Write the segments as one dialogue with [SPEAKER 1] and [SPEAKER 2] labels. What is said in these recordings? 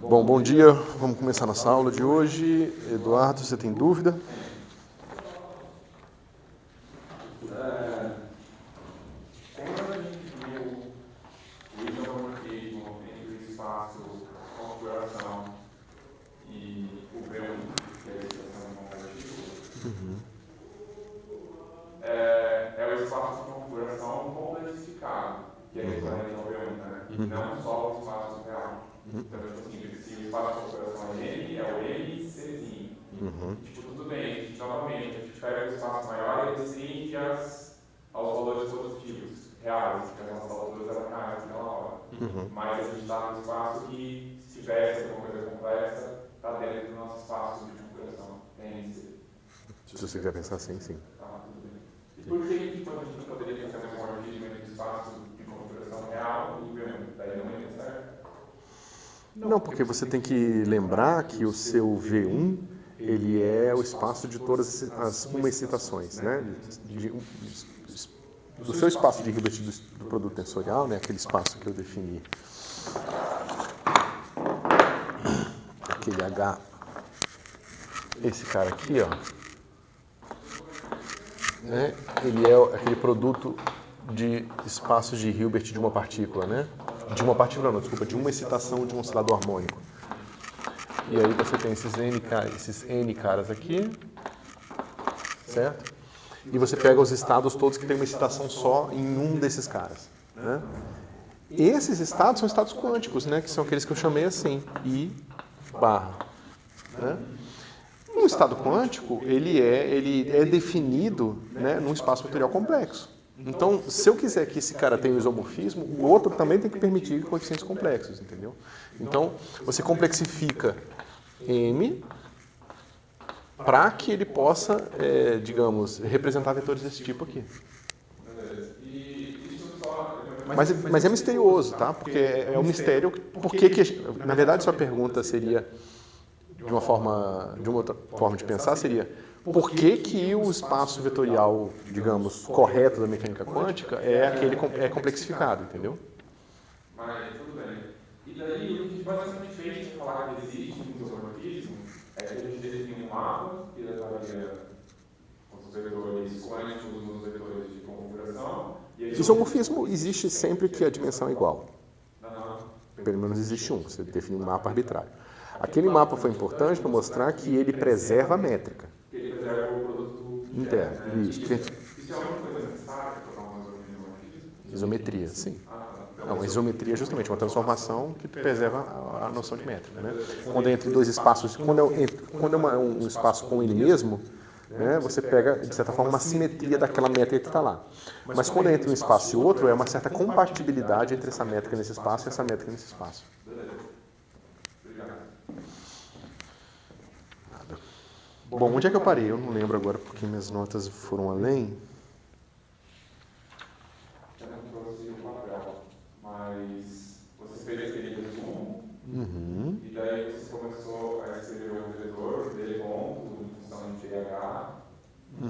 [SPEAKER 1] Bom, bom dia. Vamos começar nossa aula de hoje. Eduardo, você tem dúvida?
[SPEAKER 2] Quando a gente viu o isomorfismo entre o espaço configuração e o V1, que é a expressão de comparativa, é o espaço de configuração complexificado, que é equivalente ao V1, né? E não só o espaço real. Então, tipo assim, se o espaço de configuração é N, é o N Czinho. Tipo, tudo bem, novamente, a gente pega o espaço maior e restringe aos valores positivos, reais, porque as nossas alturas eram reais naquela hora. Mas a gente está no espaço que, se tivesse alguma coisa complexa, está dentro do nosso espaço de configuração, NC.
[SPEAKER 1] Se você quiser pensar assim, sim.
[SPEAKER 2] Tá, tudo bem. E por que a gente não poderia fazer um isomorfismo entre o espaço de configuração real e o V1? Daí não ia dar certo?
[SPEAKER 1] Não, porque você tem que lembrar que o seu V1, ele é o espaço de todas as uma excitações, né? Do seu espaço de Hilbert do produto tensorial, né? Aquele espaço que eu defini. Aquele H. Esse cara aqui, ó. Né? Ele é aquele produto de espaços de Hilbert de uma partícula, né? De uma partícula não, desculpa, de uma excitação de um oscilador harmônico. E aí você tem esses N caras aqui, certo? E você pega os estados todos que tem uma excitação só em um desses caras, né? Esses estados são estados quânticos, né? Que são aqueles que eu chamei assim, I barra, né? Um estado quântico, ele é definido, né, num espaço vetorial complexo. Então, se eu quiser que esse cara tenha um isomorfismo, o outro também tem que permitir coeficientes complexos, entendeu? Então, você complexifica M para que ele possa, digamos, representar vetores desse tipo aqui. Mas é misterioso, tá? Porque é um mistério. Na verdade, sua pergunta seria, de uma outra forma de pensar, seria por que o espaço vetorial, digamos, correto da mecânica quântica é aquele complexificado, entendeu?
[SPEAKER 2] Mas tudo bem. E daí, o que a gente basicamente fez para falar que existe um isomorfismo é que a gente definiu um mapa que levaria os vetores quânticos nos vetores de configuração.
[SPEAKER 1] Isomorfismo existe sempre que a dimensão é igual. Pelo menos existe um, você define um mapa arbitrário. Aquele mapa foi importante para mostrar que ele preserva a métrica.
[SPEAKER 2] Que ele preserva o produto
[SPEAKER 1] interno. Isso.
[SPEAKER 2] Isso é uma coisa necessária para falar um isomorfismo?
[SPEAKER 1] Isometria, sim. Não, a isometria é justamente uma transformação que preserva a noção de métrica, né? Quando é entre dois espaços, quando é um espaço com ele mesmo, né, você pega, de certa forma, uma simetria daquela métrica que está lá. Mas quando é entre um espaço e outro, é uma certa compatibilidade entre essa métrica nesse espaço e essa métrica nesse espaço. Nada. Bom, onde é que eu parei? Eu não lembro agora, porque minhas notas foram além.
[SPEAKER 2] Eu não trouxe o papel, mas você fez aquele resumo, e daí você começou a escrever o vetor, D ponto, em função de TH, e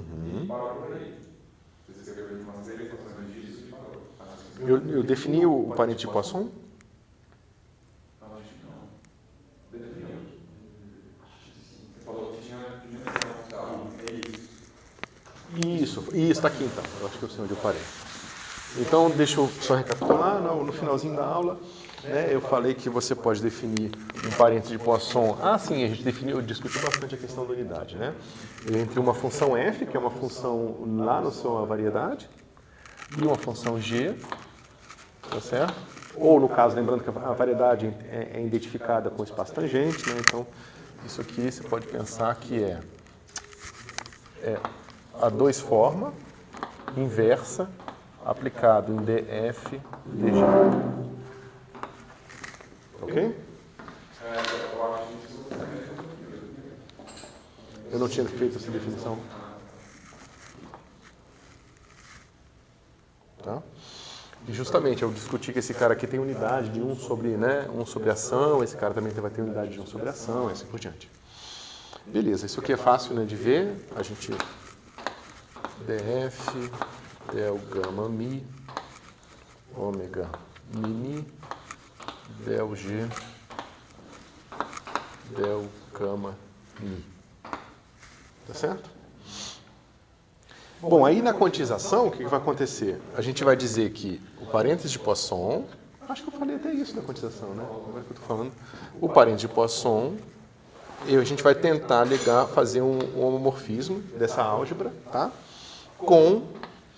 [SPEAKER 2] parou por aí. Você escreveu umas 3 equações disso e parou.
[SPEAKER 1] Eu defini o parente de Poisson?
[SPEAKER 2] Não, acho que não. Definiu. Você falou que tinha dimensão, é isso.
[SPEAKER 1] Isso, está aqui então. Eu acho que eu sei onde eu parei. Então, deixa eu só recapitular. No finalzinho da aula, né, eu falei que você pode definir um parente de Poisson. Ah, sim, a gente discutiu bastante a questão da unidade, né? Entre uma função f, que é uma função lá na sua variedade, e uma função g, tá certo? Ou, no caso, lembrando que a variedade é identificada com espaço tangente, né? Então, isso aqui você pode pensar que é a 2 forma inversa aplicado em df dg. Ok? Eu não tinha feito essa definição. Tá? E justamente eu discuti que esse cara aqui tem unidade de 1 sobre ação, esse cara também vai ter unidade de 1 sobre ação, e assim por diante. Beleza, isso aqui é fácil, né, de ver. A gente df del gama mi ômega mini del g del, gama, mi. Tá certo? Bom, aí na quantização, o que vai acontecer? A gente vai dizer que o parênteses de Poisson, acho que eu falei até isso na quantização, né? Como é que eu estou falando? O parênteses de Poisson, e a gente vai tentar ligar, fazer um homomorfismo dessa álgebra, tá? Com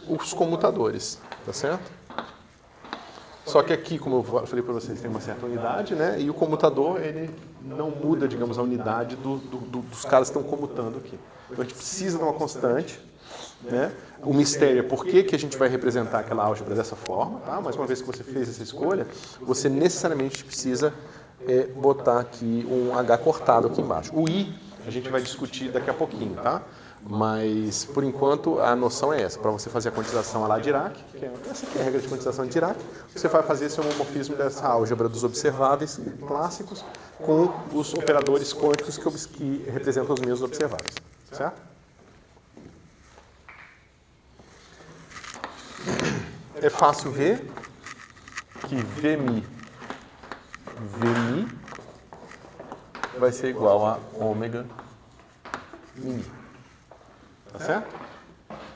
[SPEAKER 1] os comutadores, tá certo? Só que aqui, como eu falei para vocês, tem uma certa unidade, né? E o comutador, ele não muda, digamos, a unidade dos caras que estão comutando aqui. Então a gente precisa de uma constante, né? O mistério é por que a gente vai representar aquela álgebra dessa forma, tá? Mas uma vez que você fez essa escolha, você necessariamente precisa botar aqui um H cortado aqui embaixo. O I a gente vai discutir daqui a pouquinho, tá? Mas, por enquanto, a noção é essa. Para você fazer a quantização à la Dirac, essa aqui é a regra de quantização de Dirac, você vai fazer esse homomorfismo dessa álgebra dos observáveis clássicos com os operadores quânticos que representam os mesmos observáveis. Certo? É fácil ver que Vmi vai ser igual a ômega mi. Tá certo?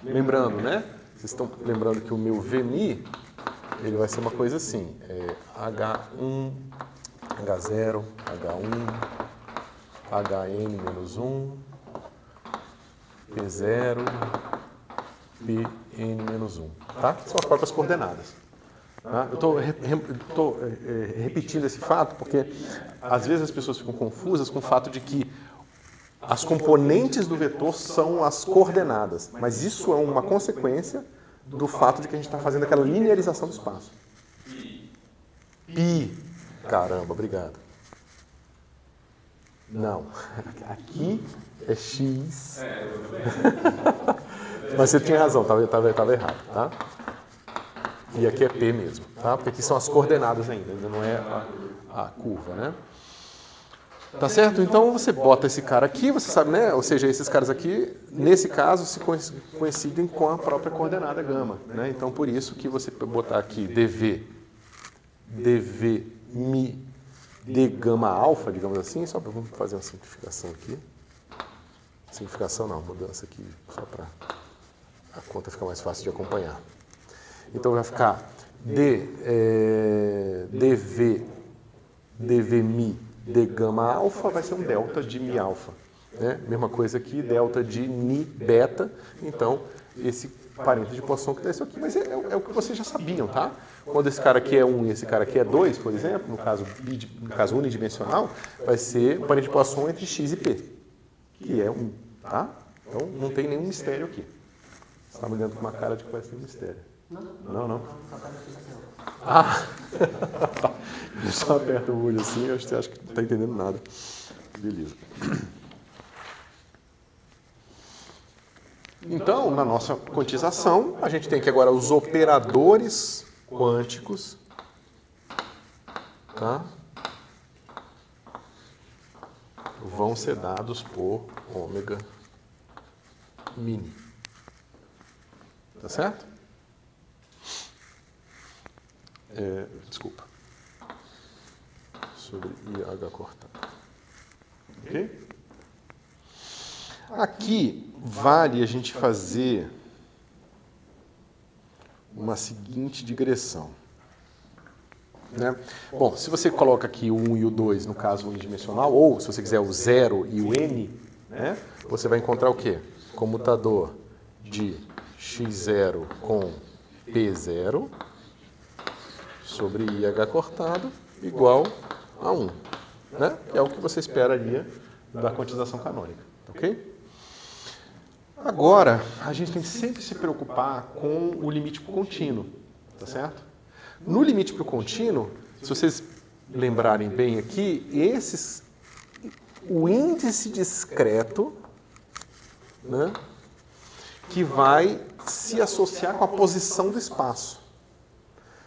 [SPEAKER 1] Lembrando, né? Vocês estão lembrando que o meu Vmi, ele vai ser uma coisa assim, H1, H0, H1, Hn-1, P0, Pn-1, tá? São as próprias coordenadas. Tá? Eu estou repetindo esse fato porque às vezes as pessoas ficam confusas com o fato de que as componentes do vetor são as coordenadas, mas isso é uma consequência do fato de que a gente está fazendo aquela linearização do espaço. Pi. Caramba, obrigado. Não. Aqui é x. Mas você tinha razão, estava errado, tá? E aqui é P mesmo, tá? Porque aqui são as coordenadas ainda não é a curva, né? Tá certo? Então você bota esse cara aqui, você sabe, né? Ou seja, esses caras aqui, nesse caso, se coincidem com a própria coordenada gama, né? Então por isso que você botar aqui dv mi de gama alfa, digamos assim, só para vamos fazer uma simplificação aqui. Simplificação não, mudança aqui só para a conta ficar mais fácil de acompanhar. Então vai ficar dv mi de gama alfa vai ser um delta de mi alfa. Né? Mesma coisa aqui, delta de ni beta. Então, esse parênteses de Poisson que dá isso aqui. Mas é o que vocês já sabiam, tá? Quando esse cara aqui é 1 e esse cara aqui é 2, por exemplo, no caso unidimensional, vai ser o parênteses de Poisson entre x e p, que é 1, tá? Então, não tem nenhum mistério aqui. Você está me olhando com uma cara de que vai ser um mistério. Não. Ah! Eu só aperto o olho assim, você acha que não está entendendo nada. Beleza. Então, na nossa quantização, a gente tem aqui agora os operadores quânticos, tá? Vão ser dados por ômega mini. Tá certo? Desculpa. Sobre IH cortado. Ok? Aqui vale a gente fazer uma seguinte digressão. Né? Bom, se você coloca aqui o 1 e o 2, no caso unidimensional, ou se você quiser o 0 e o n, né, você vai encontrar o quê? Comutador de x0 com p0 sobre IH cortado igual a 1. Né? É o que você esperaria da quantização canônica. Ok? Agora, a gente tem que sempre se preocupar com o limite para o contínuo. Tá certo? No limite para o contínuo, se vocês lembrarem bem aqui, o índice discreto, né, que vai se associar com a posição do espaço.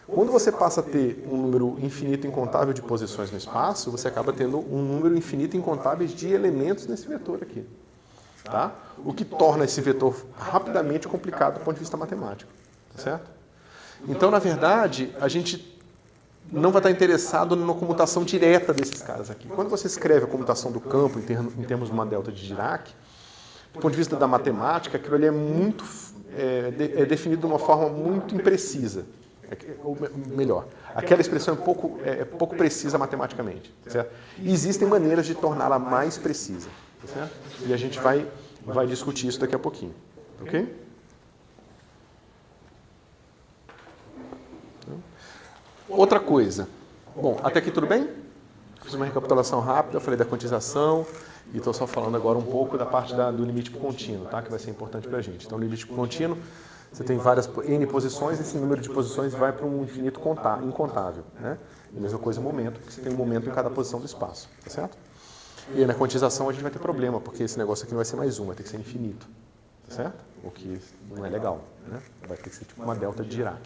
[SPEAKER 1] Quando você passa a ter um número infinito incontável de posições no espaço, você acaba tendo um número infinito incontável de elementos nesse vetor aqui. Tá? O que torna esse vetor rapidamente complicado do ponto de vista matemático. Tá certo? Então, na verdade, a gente não vai estar interessado na comutação direta desses caras aqui. Quando você escreve a comutação do campo em termos de uma delta de Dirac, do ponto de vista da matemática, aquilo ali é definido de uma forma muito imprecisa. Ou melhor, aquela expressão é pouco precisa matematicamente. Certo? E existem maneiras de torná-la mais precisa. Certo? E a gente vai discutir isso daqui a pouquinho. Ok? Outra coisa. Bom, até aqui tudo bem? Fiz uma recapitulação rápida, falei da quantização e estou só falando agora um pouco da parte do limite contínuo, tá? Que vai ser importante para a gente. Então, o limite contínuo, você tem várias N posições, esse número de posições vai para um infinito incontável. Né? E a mesma coisa o momento, porque você tem um momento em cada posição do espaço. Tá certo? E aí, na quantização a gente vai ter problema, porque esse negócio aqui não vai ser mais vai ter que ser infinito. Tá certo? O que não é legal. Né? Vai ter que ser tipo uma delta de Dirac.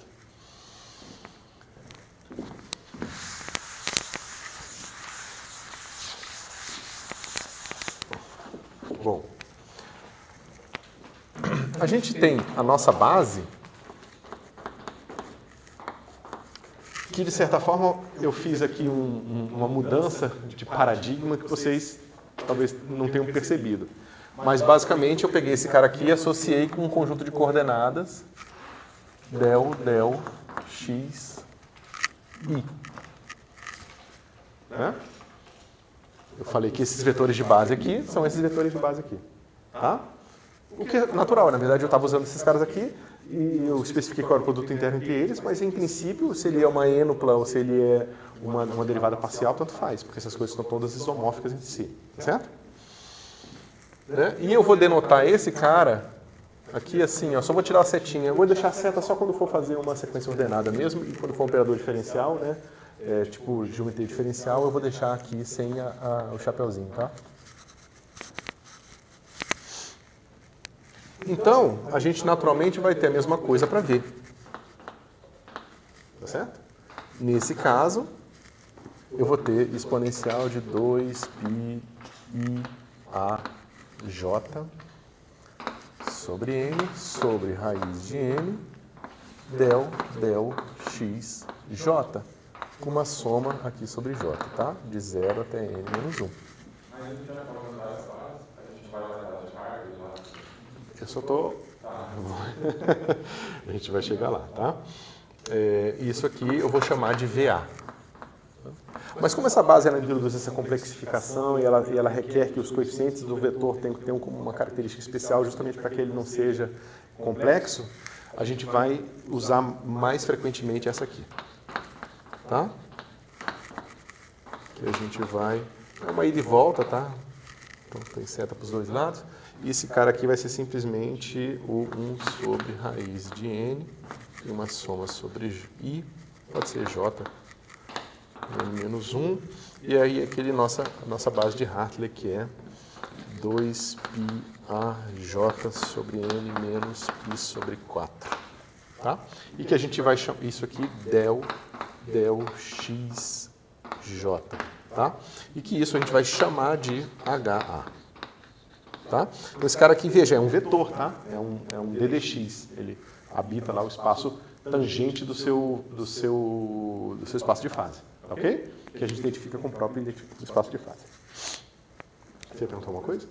[SPEAKER 1] Bom, a gente tem a nossa base, que de certa forma eu fiz aqui uma mudança de paradigma que vocês talvez não tenham percebido. Mas basicamente eu peguei esse cara aqui e associei com um conjunto de coordenadas del, x, i. Né? Eu falei que esses vetores de base aqui são esses vetores de base aqui. Tá? O que é natural, na verdade eu estava usando esses caras aqui e eu especifiquei qual era o produto interno entre eles, mas em princípio, se ele é uma ênupla ou se ele é uma derivada parcial, tanto faz, porque essas coisas estão todas isomórficas entre si. Certo? Né? E eu vou denotar esse cara aqui assim, ó, só vou tirar a setinha. Eu vou deixar a seta só quando for fazer uma sequência ordenada mesmo e quando for um operador diferencial, né? Tipo geometria diferencial, eu vou deixar aqui sem o chapeuzinho, tá? Então, a gente naturalmente vai ter a mesma coisa para ver. Tá certo? Nesse caso, eu vou ter exponencial de 2π i a j sobre n sobre raiz de n del x j. Com uma soma aqui sobre j, tá? De 0 até n menos 1.
[SPEAKER 2] Mas a gente já falou das bases, a gente vai olhar das cargas lá.
[SPEAKER 1] Eu só estou... A gente vai chegar lá, tá? Isso aqui eu vou chamar de VA. Mas como essa base ela introduz essa complexificação e ela requer que os coeficientes do vetor tenham uma característica especial justamente para que ele não seja complexo, a gente vai usar mais frequentemente essa aqui. Tá? Que a gente vai... É uma ida e volta, tá? Então tem seta para os dois lados. E esse cara aqui vai ser simplesmente o 1 sobre raiz de n e uma soma sobre i, pode ser j, n menos 1. E aí aquele nossa base de Hartley, que é 2π a j sobre n menos π sobre 4. Tá? E que a gente vai chamar isso aqui del xj, tá? E que isso a gente vai chamar de HA. Tá? Então esse cara aqui, veja, é um vetor, tá? É um DDX, ele habita lá o espaço tangente do seu espaço de fase, tá ok? Que a gente identifica com o próprio espaço de fase. Você perguntou alguma coisa?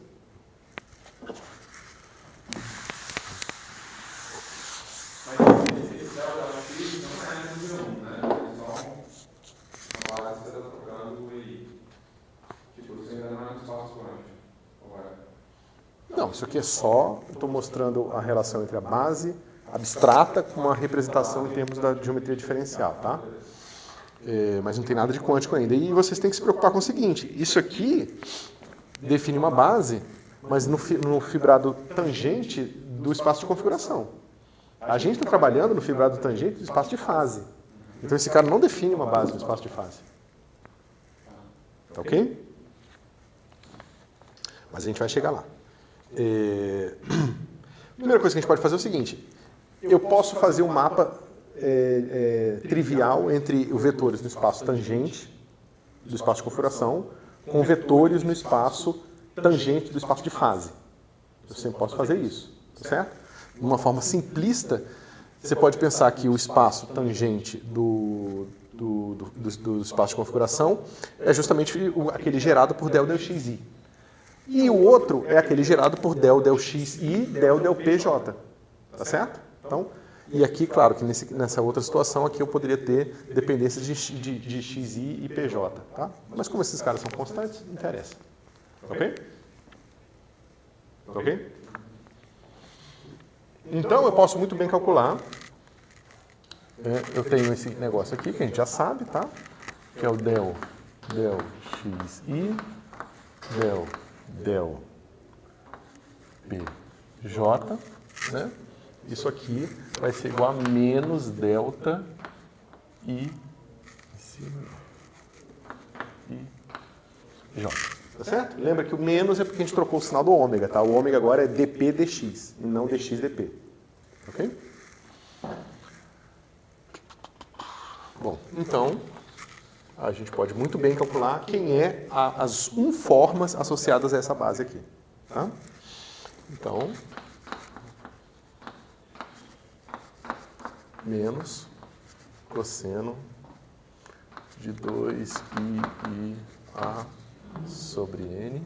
[SPEAKER 1] Não, isso aqui é só, eu estou mostrando a relação entre a base abstrata com uma representação em termos da geometria diferencial, tá? Mas não tem nada de quântico ainda. E vocês têm que se preocupar com o seguinte, isso aqui define uma base, mas no fibrado tangente do espaço de configuração. A gente está trabalhando no fibrado tangente do espaço de fase. Então esse cara não define uma base no espaço de fase. Tá ok? Mas a gente vai chegar lá. A primeira coisa que a gente pode fazer é o seguinte. Eu posso fazer um mapa trivial entre os vetores no espaço tangente do espaço de configuração com vetores no espaço tangente do espaço de fase. Eu sempre posso fazer isso, tá certo? De uma forma simplista, você pode pensar que o espaço tangente do do espaço de configuração é justamente aquele gerado por del xi. E o outro é aquele gerado por del xi, del pj. Tá certo? Então, e aqui, claro, que nessa outra situação aqui eu poderia ter dependências de xi e pj. Tá? Mas como esses caras são constantes, não interessa. Ok? Ok? Então, eu posso muito bem calcular. Eu tenho esse negócio aqui, que a gente já sabe, tá? Que é o del xi, del pj, né? Isso aqui vai ser igual a menos delta i j. Tá certo? Lembra que o menos é porque a gente trocou o sinal do ômega, tá? O ômega agora é dp dx, e não dx dp. Ok? Bom, então, a gente pode muito bem calcular quem é as unformas associadas a essa base aqui. Tá? Então, menos cosseno de 2πi a sobre n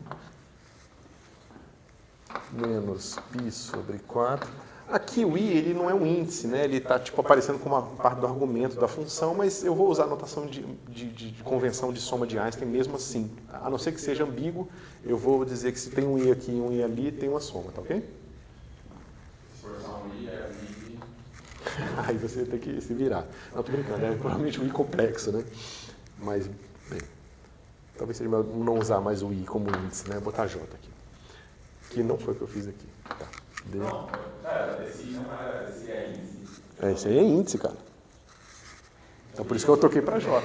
[SPEAKER 1] menos π sobre 4. Aqui o i ele não é um índice, né? Ele está tipo, aparecendo como uma parte do argumento da função, mas eu vou usar a notação de convenção de soma de Einstein mesmo assim. A não ser que seja ambíguo, eu vou dizer que se tem um i aqui e um i ali, tem uma soma, tá ok?
[SPEAKER 2] Se for só um i, é i.
[SPEAKER 1] Aí você tem que se virar. Não, tô brincando, é provavelmente um i complexo, né? Mas, bem, talvez seja melhor não usar mais o i como índice, né? Botar j aqui. Que não foi o que eu fiz aqui. Tá.
[SPEAKER 2] Não, cara, esse I não era, esse é índice.
[SPEAKER 1] Esse aí é índice, cara. Então por isso que eu troquei para J.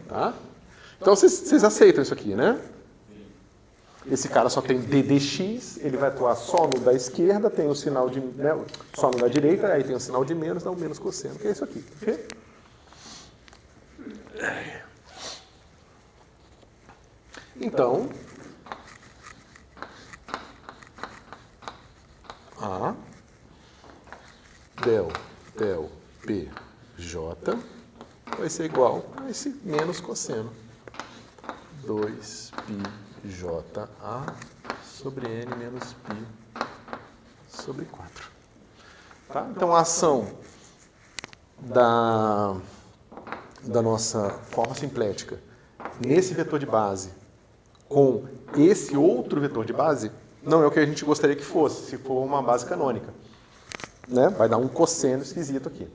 [SPEAKER 1] Tá? Então vocês aceitam isso aqui, né? Esse cara só tem ddx, ele vai atuar só no da esquerda, tem o sinal de... Né, só no da direita, aí tem o sinal de menos, dá o menos cosseno, que é isso aqui. Ok? Então... A del pj vai ser igual a esse menos cosseno. 2πja sobre n menos π sobre 4. Tá? Então, a ação da nossa forma simplética nesse vetor de base com esse outro vetor de base não é o que a gente gostaria que fosse, se for uma base canônica. Né? Vai dar um cosseno esquisito aqui.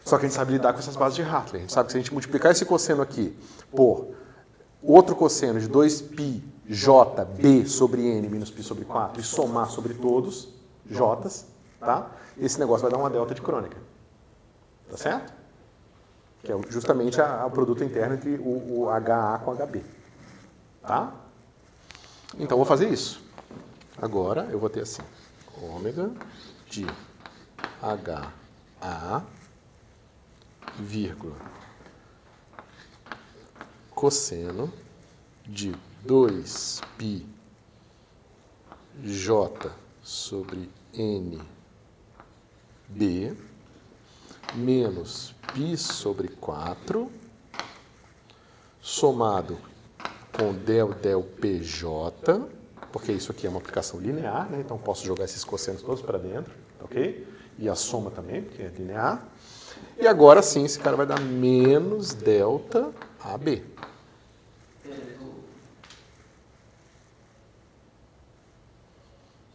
[SPEAKER 1] Só que a gente sabe lidar com essas bases de Hartley. A gente sabe que se a gente multiplicar esse cosseno aqui por outro cosseno de 2πjb sobre n menos π sobre 4 e somar sobre todos, j's, tá? Esse negócio vai dar uma delta de crônica. Tá certo? Que é justamente o produto interno entre o HA com o HB. Tá? Então, eu vou fazer isso. Agora, eu vou ter assim, ômega de HA, vírgula, cosseno de 2πj sobre nb menos π sobre 4, somado com del pj, porque isso aqui é uma aplicação linear, né? Então posso jogar esses cossenos todos para dentro, ok? E a soma também, porque é linear. E agora sim, esse cara vai dar menos delta AB.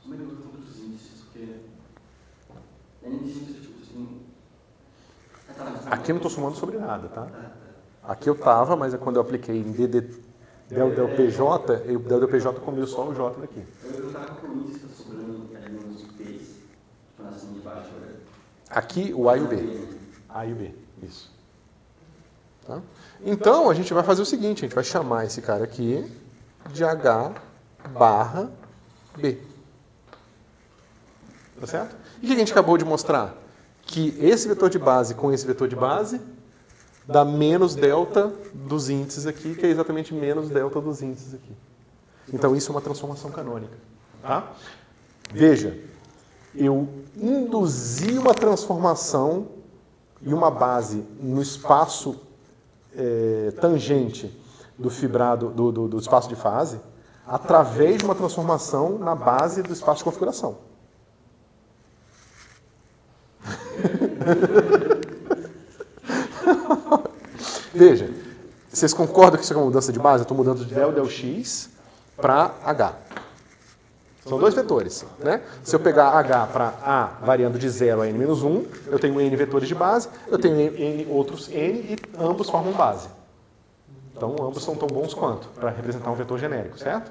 [SPEAKER 3] Como é que eu estou falando dos índices? Porque índices, tipo assim...
[SPEAKER 1] Aqui eu não estou somando sobre nada, tá? Aqui eu estava, mas quando eu apliquei em del PJ, o del PJ comeu só o J daqui.
[SPEAKER 3] Eu estava com o índice que está sobrando ali nos P's, tipo assim de baixo, né?
[SPEAKER 1] Aqui o A e o B. A e o B, isso. Tá? Então, a gente vai fazer o seguinte, a gente vai chamar esse cara aqui de H barra B. Tá certo? E o que a gente acabou de mostrar? Que esse vetor de base com esse vetor de base dá menos delta dos índices aqui, que é exatamente menos delta dos índices aqui. Então, isso é uma transformação canônica. Tá? Veja, eu induzi uma transformação e uma base no espaço tangente do fibrado, do espaço de fase, através de uma transformação na base do espaço de configuração. Veja, vocês concordam que isso é uma mudança de base? Eu estou mudando de del x para h. São dois vetores, né? Se eu pegar h para a variando de 0 a n-1, eu tenho n vetores de base, eu tenho n outros n e ambos formam base. Então, ambos são tão bons quanto para representar um vetor genérico, certo?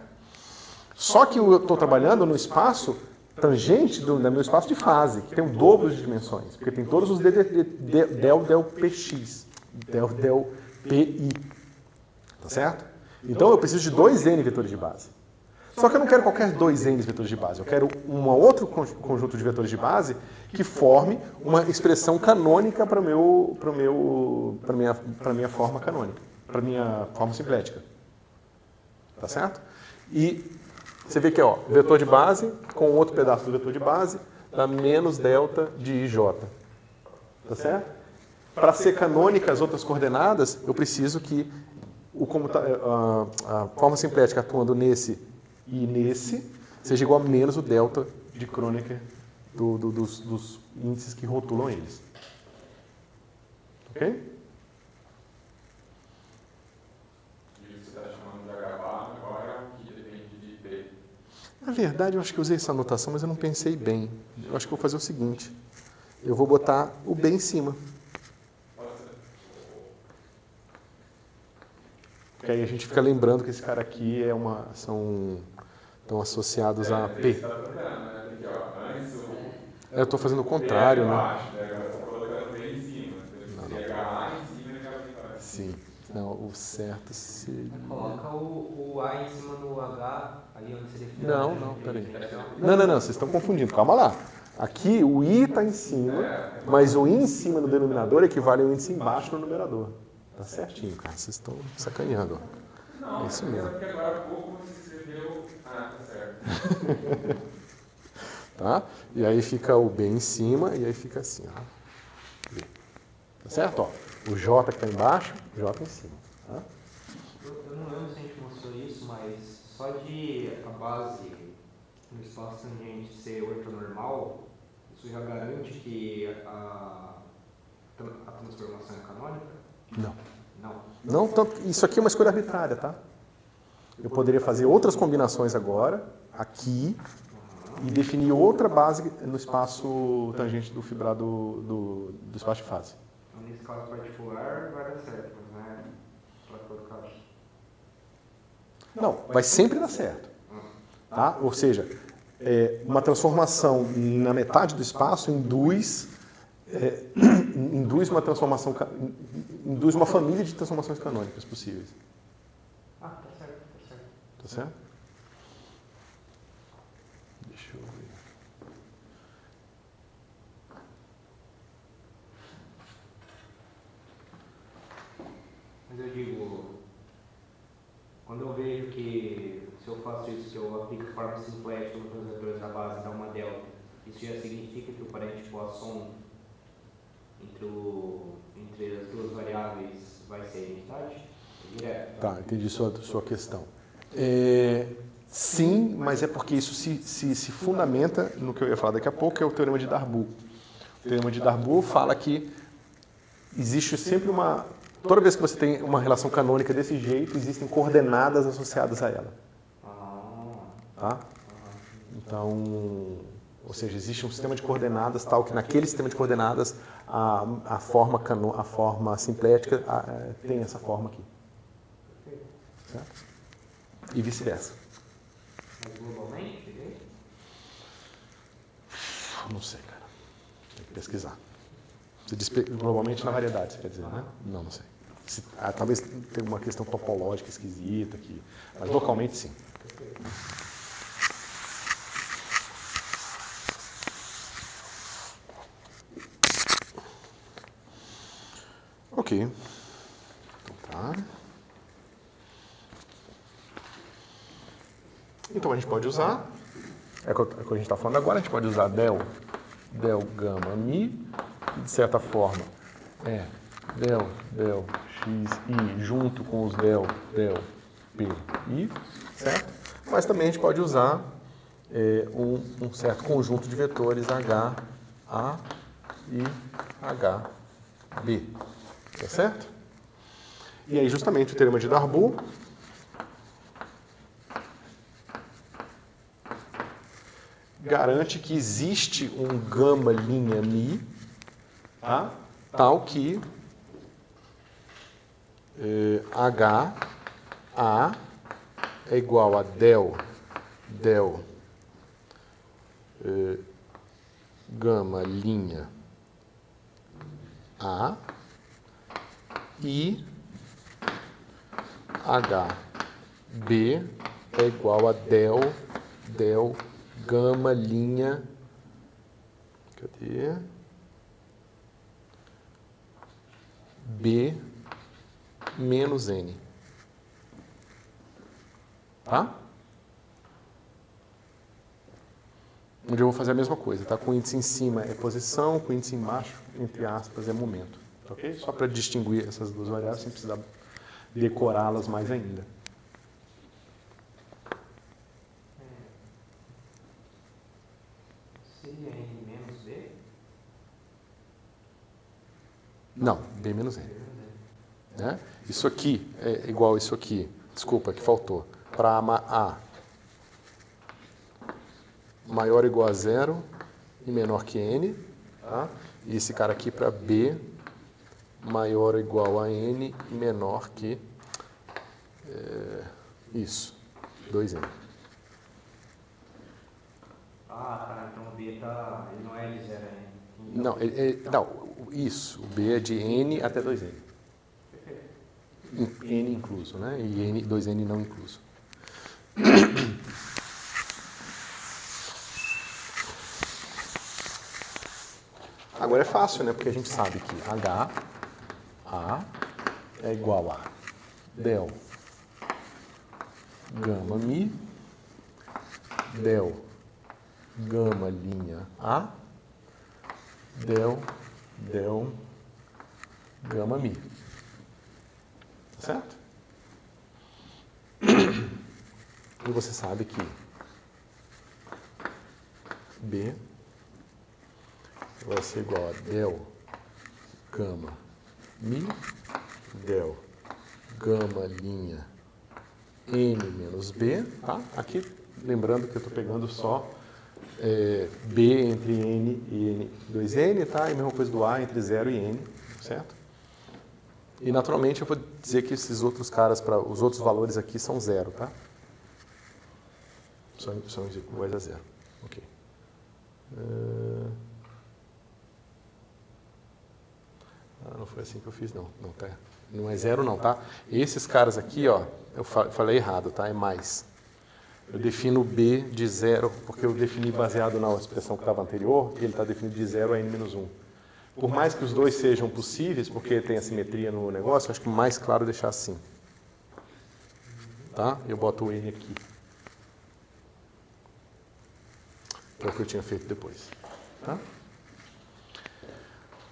[SPEAKER 1] Só que eu estou trabalhando no espaço tangente do meu espaço de fase, que tem o dobro de dimensões, porque tem todos os del px, del pi, tá certo? Então, eu preciso de dois n vetores de base. Só que eu não quero qualquer dois n vetores de base, eu quero um outro conjunto de vetores de base que forme uma expressão canônica para minha forma canônica, para minha forma simplética. Tá certo? E você vê que, ó, vetor de base com outro pedaço do vetor de base dá menos delta de ij. Tá certo? Para ser canônica as outras coordenadas, eu preciso que a forma simplética atuando nesse e nesse seja igual a menos o delta de Kronecker dos índices que rotulam eles. Ok? Na verdade, eu acho que eu usei essa anotação, mas eu não pensei bem. Eu acho que eu vou fazer o seguinte. Eu vou botar o B em cima. Porque aí a gente fica lembrando que esse cara aqui estão associados a P. Eu estou fazendo o contrário, né? Sim. Não, o certo seria...
[SPEAKER 4] Coloca o A em cima do H, aí onde seria...
[SPEAKER 1] Não, peraí. Não, vocês estão confundindo, calma lá. Aqui o I está em cima, mas o I em cima no denominador equivale ao índice embaixo no numerador. Tá certinho, cara, vocês estão sacaneando.
[SPEAKER 2] Não,
[SPEAKER 1] é isso mesmo.
[SPEAKER 2] Porque agora há pouco você escreveu... tá certo.
[SPEAKER 1] Tá? E aí fica o B em cima e aí fica assim, ó. B. Tá certo? Ó, o J que está embaixo, o J em cima. Tá?
[SPEAKER 4] Eu não lembro se a gente mostrou isso, mas só de a base no espaço tangente ser ortonormal, isso já garante que a transformação é canônica?
[SPEAKER 1] Não.
[SPEAKER 4] Não.
[SPEAKER 1] Tanto, isso aqui é uma escolha arbitrária, tá? Eu poderia fazer outras combinações agora, aqui, e definir outra base no espaço tangente do fibrado do espaço de fase.
[SPEAKER 4] Então, nesse caso particular, vai dar certo, mas não é para todo caso.
[SPEAKER 1] Não, vai sempre dar certo. Tá? Ou seja, uma transformação na metade do espaço induz uma família de transformações canônicas possíveis.
[SPEAKER 4] Ah, tá certo.
[SPEAKER 1] Tá certo? Deixa eu ver.
[SPEAKER 4] Mas eu digo, quando eu vejo que se eu faço isso, se eu aplico forma simplética nos vetores da base, dá uma delta, isso já significa que o parente Poisson entre as duas variáveis vai ser identidade? Direto.
[SPEAKER 1] Tá, entendi sua questão. Sim, mas é porque isso se fundamenta no que eu ia falar daqui a pouco, que é o Teorema de Darboux. O Teorema de Darboux fala que existe sempre uma... Toda vez que você tem uma relação canônica desse jeito, existem coordenadas associadas a ela. Tá? Então, ou seja, existe um sistema de coordenadas tal que naquele sistema de coordenadas a forma simplética tem essa forma aqui. Certo? E vice-versa.
[SPEAKER 4] Mas globalmente,
[SPEAKER 1] Não sei, cara. Tem que pesquisar. Você diz globalmente na variedade, você quer dizer, né? Não sei. Talvez tenha uma questão topológica esquisita aqui, mas localmente sim. Ok. Então tá. Então a gente pode usar, é o que a gente está falando agora, a gente pode usar del gama mi, que de certa forma é del, x, i, junto com os del, p, i, certo? Mas também a gente pode usar um certo conjunto de vetores h, a e h, b, tá certo? E aí justamente o teorema de Darboux garante que existe um gama linha mi, tá? Tal que h, a é igual a del, gama linha a e h, b é igual a del, gama linha, cadê? B menos N. Tá? Onde eu vou fazer a mesma coisa, tá? Com o índice em cima é posição, com o índice embaixo, entre aspas, é momento. Tá ok? Só para distinguir essas duas variáveis, sem precisar decorá-las mais ainda.
[SPEAKER 4] Seria N menos B?
[SPEAKER 1] Não, B menos N. Né? Isso aqui é igual a isso aqui. Desculpa, que faltou. Para A maior ou igual a 0 e menor que N. Tá? E esse cara aqui para B maior ou igual a N e menor que isso, 2N.
[SPEAKER 4] Ah, tá. Então o B ele não é L0 ainda.
[SPEAKER 1] Não, não, isso. O B é de N até 2N. N incluso, né? E N, 2N não incluso. Agora é fácil, né? Porque a gente sabe que A é igual a del gama mi, del gama linha A, del gama mi. Tá certo? E você sabe que B vai ser igual a del gama mi, del gama linha N menos B, tá? Aqui, lembrando que eu estou pegando só B entre N e 2N, tá? E a mesma coisa do A entre 0 e N, certo? E, naturalmente, eu vou dizer que esses outros caras, os outros valores aqui são 0, tá? São iguais a 0. Ok. Não foi assim que eu fiz, não. Não, tá? Não é 0, não, tá? Esses caras aqui, ó, eu falei errado, tá? É mais. Eu defino B de 0, porque eu defini baseado na expressão que estava anterior, ele está definido de 0 a N menos 1. Por mais que os dois sejam possíveis, porque tem assimetria no negócio, eu acho que mais claro deixar assim. Tá? Eu boto o N aqui. Que é o que eu tinha feito depois. Tá?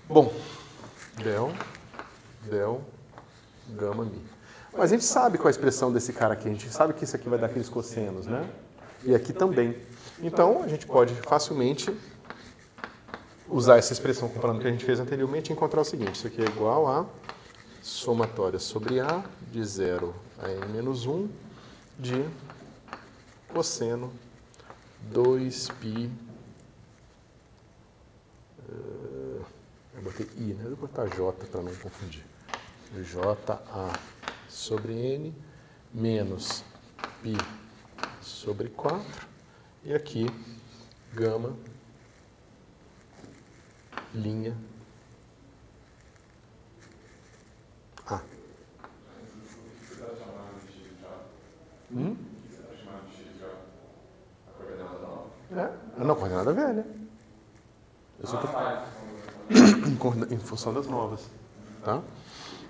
[SPEAKER 1] Bom, del, gama mi. Mas a gente sabe qual é a expressão desse cara aqui. A gente sabe que isso aqui vai dar aqueles cossenos, né? E aqui também. Então, a gente pode facilmente usar essa expressão comparando o que a gente fez anteriormente e encontrar o seguinte. Isso aqui é igual a somatória sobre A de 0 a N menos 1 de cosseno 2π. Eu botei I, né? Eu vou botar J para não confundir. JA sobre N menos π sobre 4. E aqui, gama linha A.
[SPEAKER 2] O que você está chamando de X já? O que você está chamando de X já? A coordenada nova?
[SPEAKER 1] Não, coordenada velha. Eu só tô em função das novas. Tá?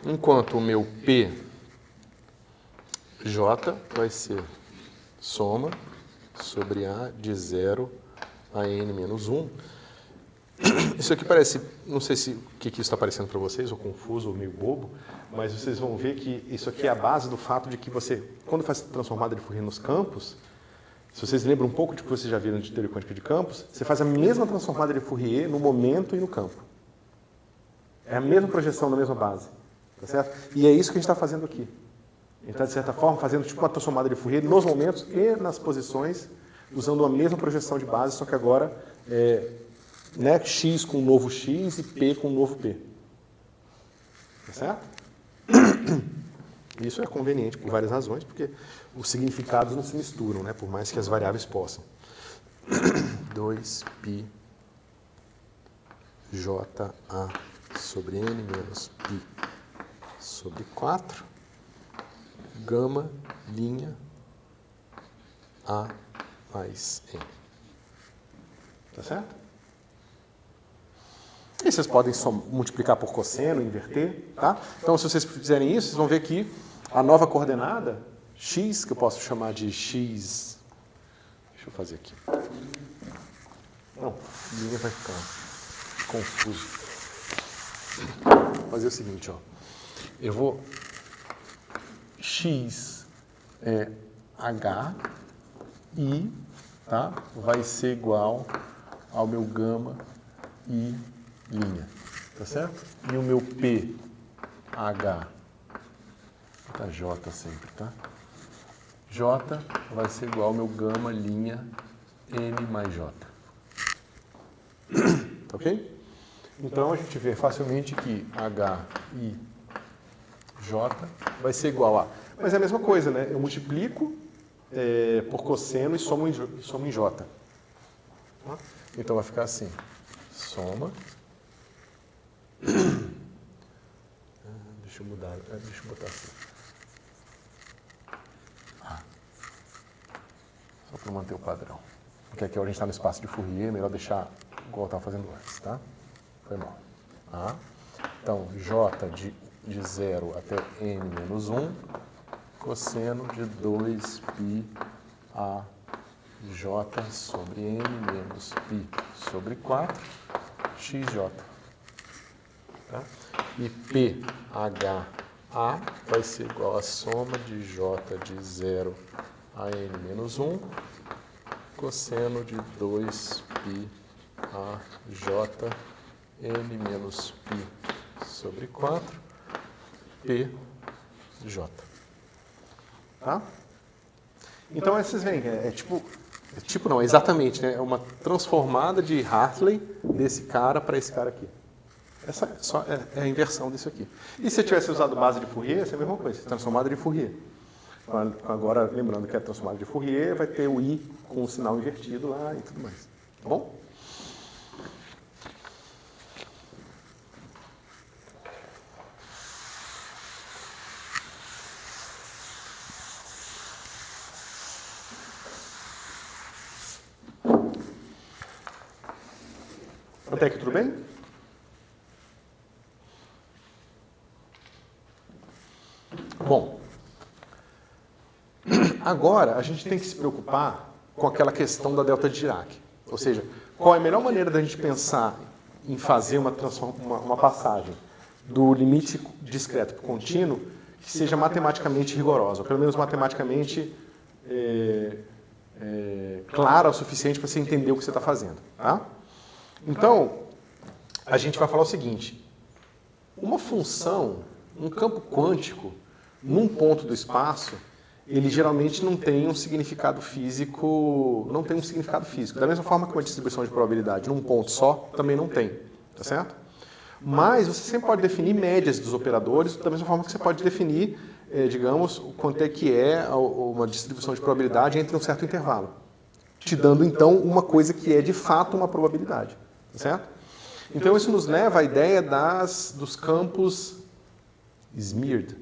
[SPEAKER 1] Enquanto o meu P J vai ser soma sobre A de 0 a N menos 1. Isso aqui parece, não sei se o que isso está parecendo para vocês, ou confuso, ou meio bobo, mas vocês vão ver que isso aqui é a base do fato de que você, quando faz transformada de Fourier nos campos, se vocês lembram um pouco de que vocês já viram de teoria quântica de campos, você faz a mesma transformada de Fourier no momento e no campo. É a mesma projeção na mesma base. Tá certo? E é isso que a gente está fazendo aqui. A gente está, de certa forma, fazendo tipo uma transformada de Fourier nos momentos e nas posições, usando a mesma projeção de base, só que agora né, x com um novo x e p com um novo p. Tá certo? Isso é conveniente por várias razões, porque os significados não se misturam, né, por mais que as variáveis possam. 2π JA sobre n menos π sobre 4, gama, linha, A mais N. Tá certo? E vocês podem só multiplicar por cosseno, inverter, tá? Então, se vocês fizerem isso, vocês vão ver que a nova coordenada, x, que eu posso chamar de x... Deixa eu fazer aqui. Não, linha vai ficar confuso. Vou fazer o seguinte, ó. Eu vou... x é h, i, tá? Vai ser igual ao meu gama i linha, tá certo? E o meu p, h, tá j sempre, tá? j vai ser igual ao meu gama linha n mais j. Tá ok? Então a gente vê facilmente que h, i, j vai ser igual a... Mas é a mesma coisa, né? Eu multiplico por cosseno e somo em j. Tá? Então vai ficar assim. Soma. Deixa eu mudar. Deixa eu botar assim. Só para manter o padrão. Porque aqui a gente está no espaço de Fourier, é melhor deixar igual eu estava fazendo antes, tá? Foi mal. Então, j de 0 até n menos 1, cosseno de 2π a j sobre n menos π sobre 4, xj. Tá? E PHA vai ser igual à soma de j de 0 a n menos 1, cosseno de 2π a j n menos π sobre 4, PJ. Tá? Então, vocês veem, tipo não, exatamente, né? É uma transformada de Hartley desse cara para esse cara aqui. Essa só é a inversão disso aqui. E se eu tivesse usado base de Fourier, essa é a mesma coisa, transformada de Fourier. Agora, lembrando que a transformada de Fourier vai ter o i com o sinal invertido lá e tudo mais. Tá bom? Até aqui tudo bem? Bom, agora a gente tem que se preocupar com aquela questão da delta de Dirac. Ou seja, qual é a melhor maneira da gente pensar em fazer uma passagem do limite discreto para o contínuo que seja matematicamente rigorosa, ou pelo menos matematicamente clara o suficiente para você entender o que você está fazendo. Tá? Então, a gente vai falar o seguinte: uma função, um campo quântico, num ponto do espaço, ele geralmente não tem um significado físico, Da mesma forma que uma distribuição de probabilidade num ponto só, também não tem, tá certo? Mas você sempre pode definir médias dos operadores, da mesma forma que você pode definir, digamos, quanto é que é uma distribuição de probabilidade entre um certo intervalo, te dando, então, uma coisa que é, de fato, uma probabilidade. Tá certo? Então, isso nos leva à ideia dos campos smeared.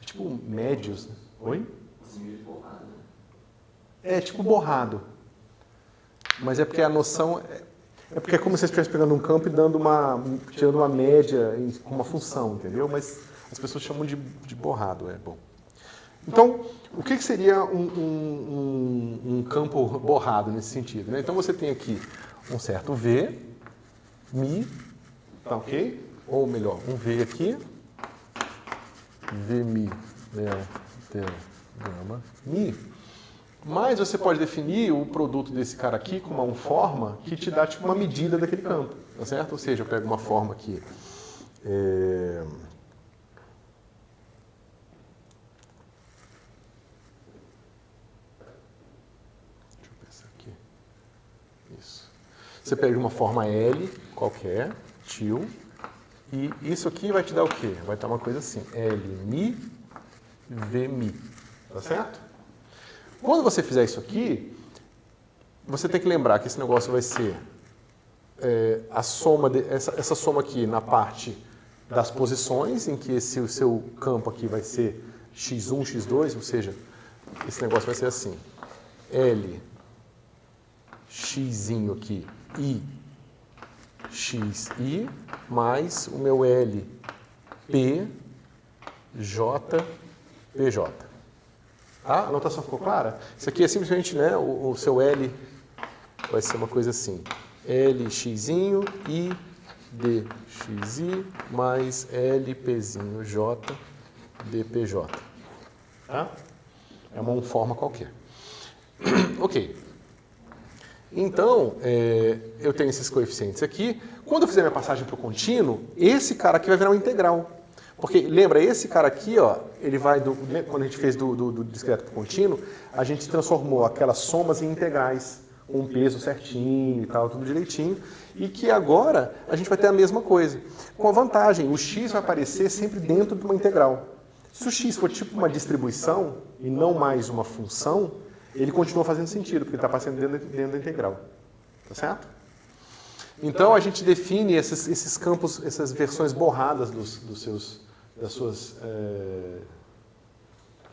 [SPEAKER 1] É tipo médios. Né? Oi?
[SPEAKER 3] Smeared borrado.
[SPEAKER 1] É tipo borrado. Mas é porque a noção... É porque é como se você estivesse pegando um campo e tirando uma média com uma função, entendeu? Mas as pessoas chamam de borrado, bom. Então, o que seria um campo borrado nesse sentido? Né? Então, você tem aqui um certo V, Mi, tá ok? Ou melhor, um V aqui, V Mi, gama, Mi. Mas você pode definir o produto desse cara aqui com uma forma que te dá tipo uma medida daquele campo, tá certo? Ou seja, eu pego uma forma aqui, deixa eu pensar aqui, isso. Você pega uma forma L qualquer, til, e isso aqui vai te dar o quê? Vai dar uma coisa assim, L Mi, V Mi, tá certo? Quando você fizer isso aqui, você tem que lembrar que esse negócio vai ser a soma essa soma aqui na parte das posições, em que o seu campo aqui vai ser x1, x2, ou seja, esse negócio vai ser assim, L, xzinho aqui, I, xi, mais o meu L, P, J, PJ. Tá? A anotação ficou clara? Isso aqui é simplesmente, né, o seu L vai ser uma coisa assim. L xzinho, I, D, xi, mais L, Pzinho, J, D, PJ. Tá? É uma forma qualquer. Ok. Então, eu tenho esses coeficientes aqui. Quando eu fizer minha passagem para o contínuo, esse cara aqui vai virar um integral. Porque, lembra, esse cara aqui, ó, ele vai, quando a gente fez do discreto para o contínuo, a gente transformou aquelas somas em integrais, com um peso certinho e tal, tudo direitinho, e que agora a gente vai ter a mesma coisa. Com a vantagem, o x vai aparecer sempre dentro de uma integral. Se o x for tipo uma distribuição e não mais uma função, ele continua fazendo sentido, porque está passando dentro da integral. Tá certo? Então a gente define esses campos, essas versões borradas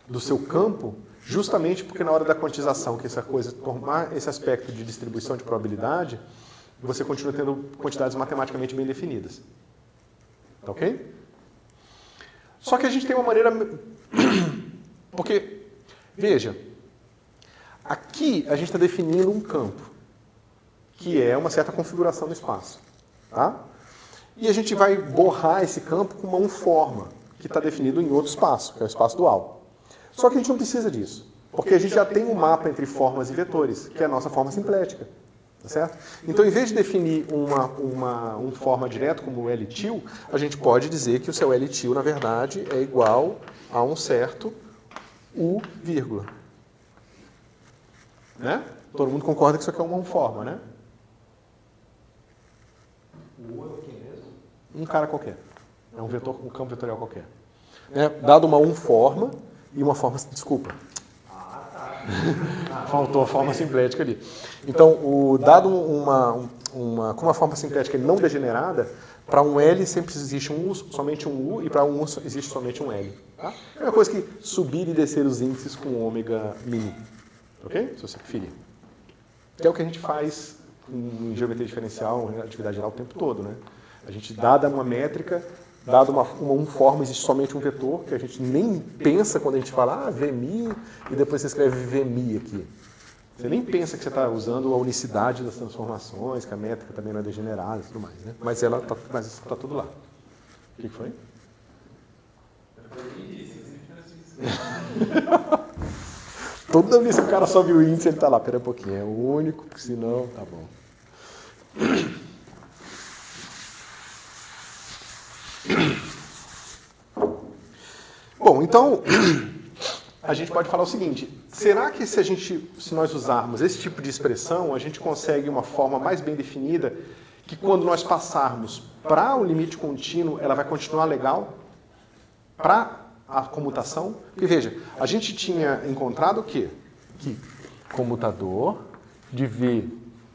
[SPEAKER 1] do seu campo, justamente porque na hora da quantização, que essa coisa tomar esse aspecto de distribuição de probabilidade, você continua tendo quantidades matematicamente bem definidas. Tá ok? Só que a gente tem uma maneira... Porque, veja, aqui a gente está definindo um campo, que é uma certa configuração do espaço. Tá? E a gente vai borrar esse campo com uma forma, que está definido em outro espaço, que é o espaço dual. Só que a gente não precisa disso, porque a gente já tem um mapa entre formas e vetores, que é a nossa forma simplética. Tá certo? Então, em vez de definir uma forma direta como o L-til, a gente pode dizer que o seu L-til, na verdade, é igual a um certo U, vírgula. Né? Todo mundo concorda que isso aqui é uma forma, né?
[SPEAKER 4] O U é o que mesmo?
[SPEAKER 1] Um cara qualquer. É um vetor, um campo vetorial qualquer. Dado uma forma e uma forma... Desculpa. Faltou a forma simplética ali. Então, dado com uma forma simplética não degenerada, para um L sempre existe somente um U, e para um U existe somente um L. Tá? É uma coisa que subir e descer os índices com ômega mini. Ok? Se você preferir. Que é o que a gente faz em geometria diferencial, em atividade geral, o tempo todo. Né? A gente, dada uma métrica, dado uma forma, existe somente um vetor, que a gente nem pensa quando a gente fala, VMI, e depois você escreve VMI aqui. Você nem pensa que você está usando a unicidade das transformações, que a métrica também não é degenerada e tudo mais. Né? Mas ela está tudo lá. O que foi? Toda vez que o cara sobe o índice, ele está lá. Pera um pouquinho, é o único, porque senão, tá bom. Bom, então, a gente pode falar o seguinte, será que se nós usarmos esse tipo de expressão, a gente consegue uma forma mais bem definida, que quando nós passarmos para o limite contínuo, ela vai continuar legal para a comutação? Porque veja, a gente tinha encontrado o quê? Que comutador de V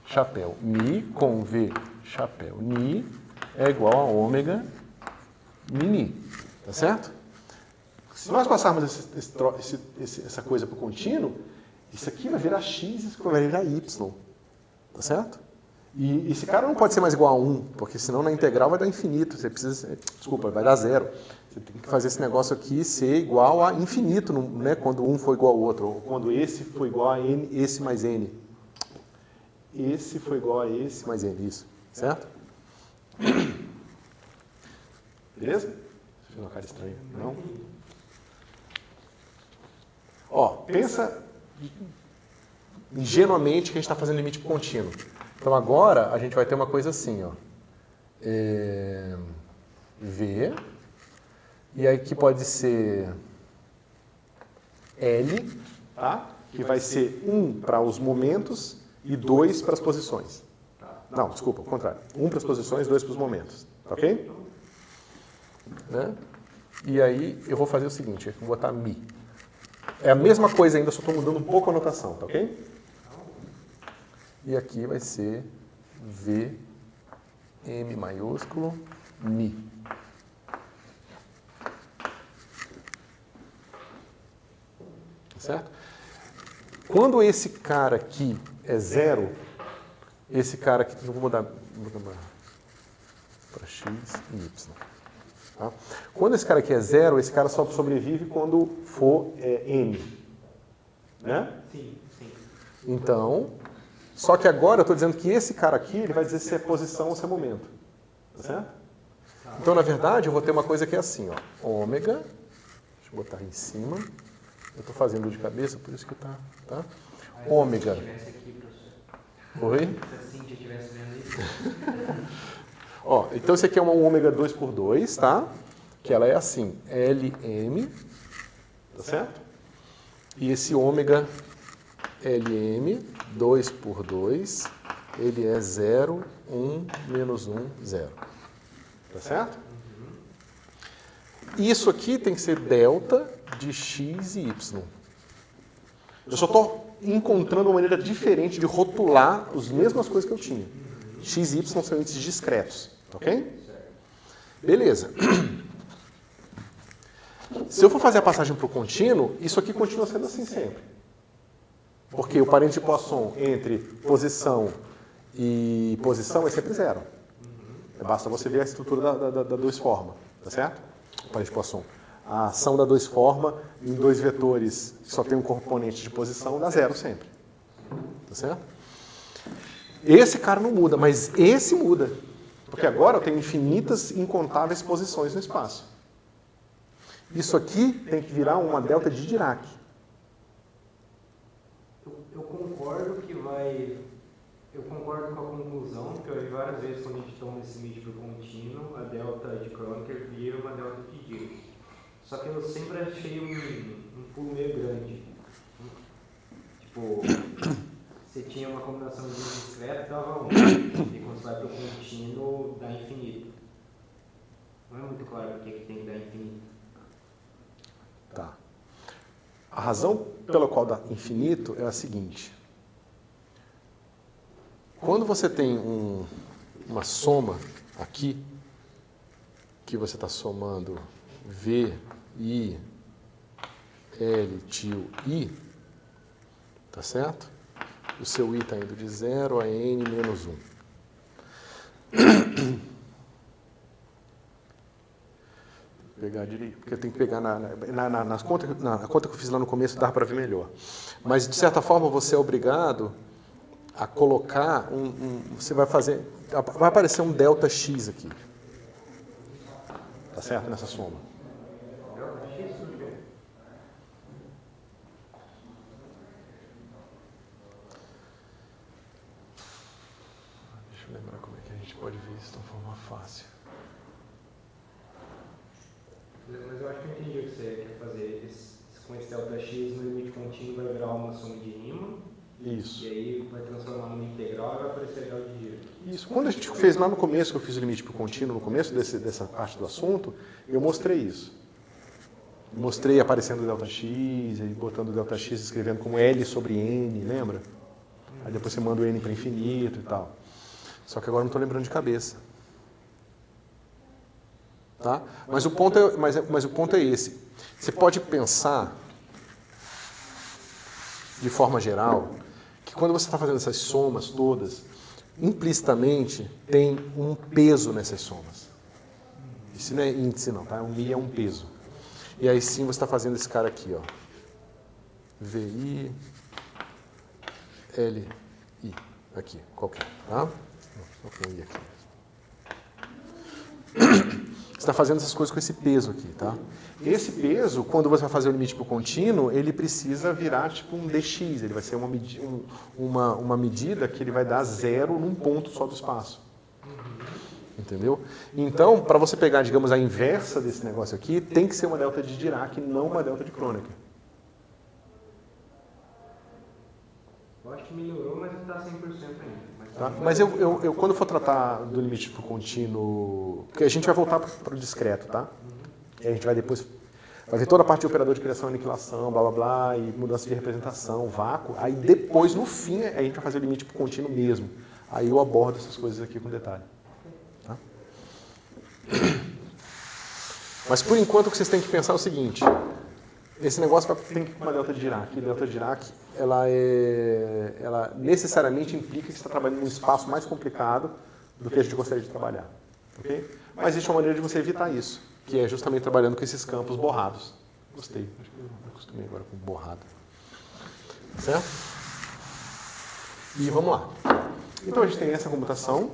[SPEAKER 1] chapéu Mi com V chapéu Ni é igual a ômega mini, tá certo? Se nós passarmos essa coisa para o contínuo, isso aqui vai virar x, isso vai virar y. Tá certo? E esse cara não pode ser mais igual a 1, porque senão na integral vai dar infinito. Você precisa, desculpa, vai dar 0. Você tem que fazer esse negócio aqui ser igual a infinito, né? Quando um for igual ao outro, ou quando esse for igual a n, esse mais n. Esse foi igual a esse mais n, isso. Certo? Beleza? Fez uma cara estranha. Não? Ó, pensa ingenuamente que a gente está fazendo limite contínuo. Então agora a gente vai ter uma coisa assim, ó. V, e aí que pode ser L, tá? Que vai ser 1 para os momentos e 2 para as posições. Não, desculpa, ao contrário. 1 para as posições, 2 para os momentos. Tá ok? Né? E aí eu vou fazer o seguinte, eu vou botar Mi. É a mesma coisa ainda, só estou mudando um pouco a notação, tá ok? E aqui vai ser V, M maiúsculo, Mi. Certo? Quando esse cara aqui é 0, esse cara aqui, eu vou mudar para X e Y. Tá? Quando esse cara aqui é 0, esse cara só sobrevive quando for M. Né?
[SPEAKER 4] Sim, sim.
[SPEAKER 1] Então, só que agora eu estou dizendo que esse cara aqui ele vai dizer se é posição ou se é momento. Tá certo? Então, na verdade, eu vou ter uma coisa que é assim, ó. Ômega, deixa eu botar em cima. Eu estou fazendo de cabeça, por isso que tá? Ômega.
[SPEAKER 4] Se tivesse aqui, professor.
[SPEAKER 1] Oi?
[SPEAKER 4] Se a Cíntia estivesse vendo isso.
[SPEAKER 1] Ó, então esse aqui é uma ômega 2x2, tá? Que ela é assim, LM, tá certo? E esse ômega LM, 2x2, ele é 0, 1, menos 1, 0. Tá certo? Isso aqui tem que ser delta de x e y. Eu só estou encontrando uma maneira diferente de rotular as mesmas coisas que eu tinha. X e y são índices discretos, ok? Beleza. Se eu for fazer a passagem para o contínuo, isso aqui continua sendo assim sempre. Porque o parente de Poisson entre posição e posição é sempre 0. Basta você ver a estrutura da 2 forma, tá certo? O parente de Poisson. A ação da 2 forma em 2 vetores que só tem um componente de posição dá 0 sempre. Tá certo? Esse cara não muda, mas esse muda. Porque agora eu tenho infinitas, incontáveis posições no espaço. Isso aqui tem que virar uma delta de Dirac.
[SPEAKER 4] Eu concordo que vai... Eu concordo com a conclusão, que eu vi várias vezes quando a gente toma esse limite para o contínuo, a delta de Kronecker vira uma delta de Dirac. Só que eu sempre achei um pulo meio grande. Tipo, você tinha uma combinação de discreto, dava 1. E quando você vai para o contínuo, dá infinito. Não é muito claro porque que tem que dar infinito.
[SPEAKER 1] Tá. A razão pela qual dá infinito é a seguinte. Quando você tem uma soma aqui, que você está somando V, I, L, tio, I, tá certo? O seu I está indo de 0 a N menos 1. Pegar direito, porque eu tenho que pegar na conta que eu fiz lá no começo, dá para ver melhor. Mas, de certa forma, você é obrigado a colocar você vai aparecer um delta x aqui. Tá certo? Nessa soma. Deixa eu lembrar como é que a gente pode ver isso de uma forma fácil.
[SPEAKER 4] Mas eu acho que eu entendi o que você quer fazer. Com esse delta x no limite contínuo vai virar uma soma de Riemann.
[SPEAKER 1] Isso.
[SPEAKER 4] E aí vai transformar numa integral e vai aparecer a delta de Dirac.
[SPEAKER 1] Isso. Quando a gente fez lá no começo, que eu fiz o limite para o contínuo, no começo dessa parte do assunto, eu mostrei isso. Mostrei aparecendo o delta x, e botando o delta x, escrevendo como L sobre N, lembra? Aí depois você manda o N para infinito e tal. Só que agora não estou lembrando de cabeça. Tá? Mas o ponto é esse. Você pode pensar, de forma geral, que quando você está fazendo essas somas todas, implicitamente tem um peso nessas somas. Isso não é índice não, tá? I é um peso. E aí sim você está fazendo esse cara aqui, ó. VI, LI. Aqui, qualquer, tá? Só com I aqui. está fazendo essas coisas com esse peso aqui, tá? Esse peso, quando você vai fazer o limite para o contínuo, ele precisa virar tipo um dx, ele vai ser uma medida que ele vai dar zero num ponto só do espaço. Entendeu? Então, para você pegar, digamos, a inversa desse negócio aqui, tem que ser uma delta de Dirac, não uma delta de Kronecker.
[SPEAKER 4] Eu acho que melhorou, mas não está 100% ainda.
[SPEAKER 1] Tá? Mas eu quando for tratar do limite para o contínuo, porque a gente vai voltar para o discreto, tá? E a gente vai depois, vai ver toda a parte de operador de criação e aniquilação, blá blá blá, e mudança de representação, vácuo. Aí depois, no fim, a gente vai fazer o limite para o contínuo mesmo. Aí eu abordo essas coisas aqui com detalhe. Tá? Mas por enquanto o que vocês têm que pensar é o seguinte. Esse negócio tem que ir para uma delta de Dirac. E delta de Dirac, ela necessariamente implica que você está trabalhando num espaço mais complicado do que a gente gostaria de trabalhar. Okay? Mas existe uma maneira de você evitar isso, que é justamente trabalhando com esses campos borrados. Gostei. Acho que eu acostumei agora com borrado. Certo? E vamos lá. Então a gente tem essa computação.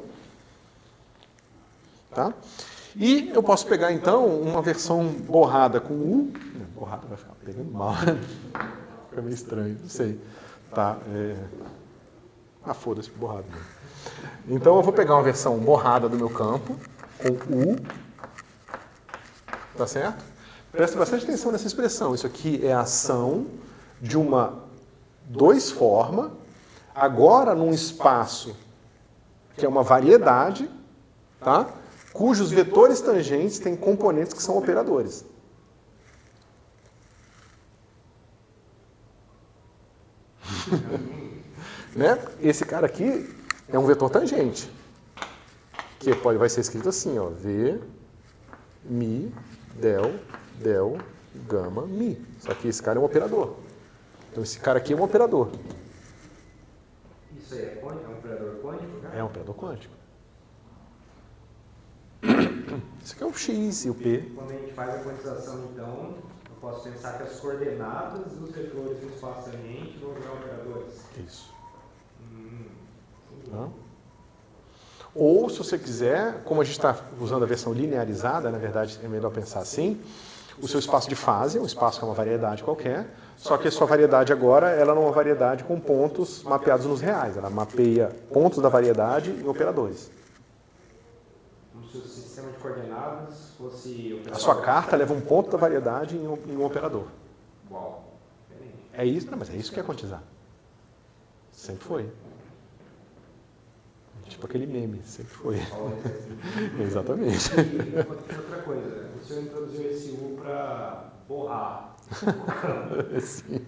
[SPEAKER 1] Tá? E eu posso pegar, então, uma versão borrada com U. Borrada vai ficar pegando mal. Fica meio estranho, não sei. Tá, foda-se, borrado mesmo. Então, eu vou pegar uma versão borrada do meu campo, com U. Tá certo? Presta bastante atenção nessa expressão. Isso aqui é a ação de uma 2 forma, agora num espaço que é uma variedade, tá? Cujos vetores tangentes têm componentes que são operadores. Né? Esse cara aqui é um vetor tangente, que vai ser escrito assim, ó, V, Mi, Del, Del, Gama, Mi. Só que esse cara é um operador. Então esse cara aqui é um operador.
[SPEAKER 4] Isso aí é quântico? É um operador quântico? Né?
[SPEAKER 1] É um operador quântico. Isso aqui é o X e o P.
[SPEAKER 4] Quando a gente faz a quantização, então, eu posso pensar que as coordenadas dos vetores do espaço tangente vão virar operadores.
[SPEAKER 1] Isso. Tá? Ou, se você quiser, como a gente está usando a versão linearizada, na verdade é melhor pensar assim, o seu espaço de fase, um espaço que é uma variedade qualquer, só que a sua variedade agora ela não é uma variedade com pontos mapeados nos reais, ela mapeia pontos da variedade em operadores.
[SPEAKER 4] Como se o sistema de coordenadas fosse...
[SPEAKER 1] A sua carta leva um ponto da variedade em um operador.
[SPEAKER 4] Uau, diferente.
[SPEAKER 1] É isso, não, mas é isso que é quantizar. Sempre foi. Tipo aquele meme, sempre foi. Exatamente.
[SPEAKER 4] E outra coisa, o senhor introduziu esse U para borrar.
[SPEAKER 1] Sim.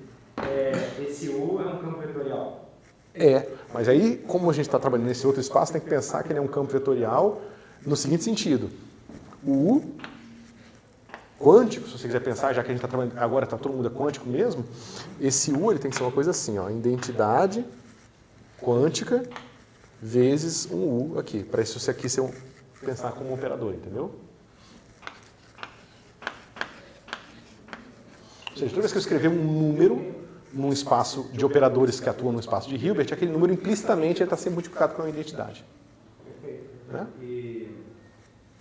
[SPEAKER 4] Esse U é um campo vetorial.
[SPEAKER 1] Mas aí, como a gente está trabalhando nesse outro espaço, tem que pensar que ele é um campo vetorial no seguinte sentido. O U quântico, se você quiser pensar, já que a gente está trabalhando, agora está todo mundo quântico mesmo, esse U ele tem que ser uma coisa assim, ó, identidade quântica vezes um U aqui, para isso aqui pensar como um operador, entendeu? Ou seja, toda vez que eu escrever um número num espaço de operadores que atuam no espaço de Hilbert, aquele número implicitamente está sendo multiplicado com uma identidade.
[SPEAKER 4] Perfeito.
[SPEAKER 1] Né?
[SPEAKER 4] E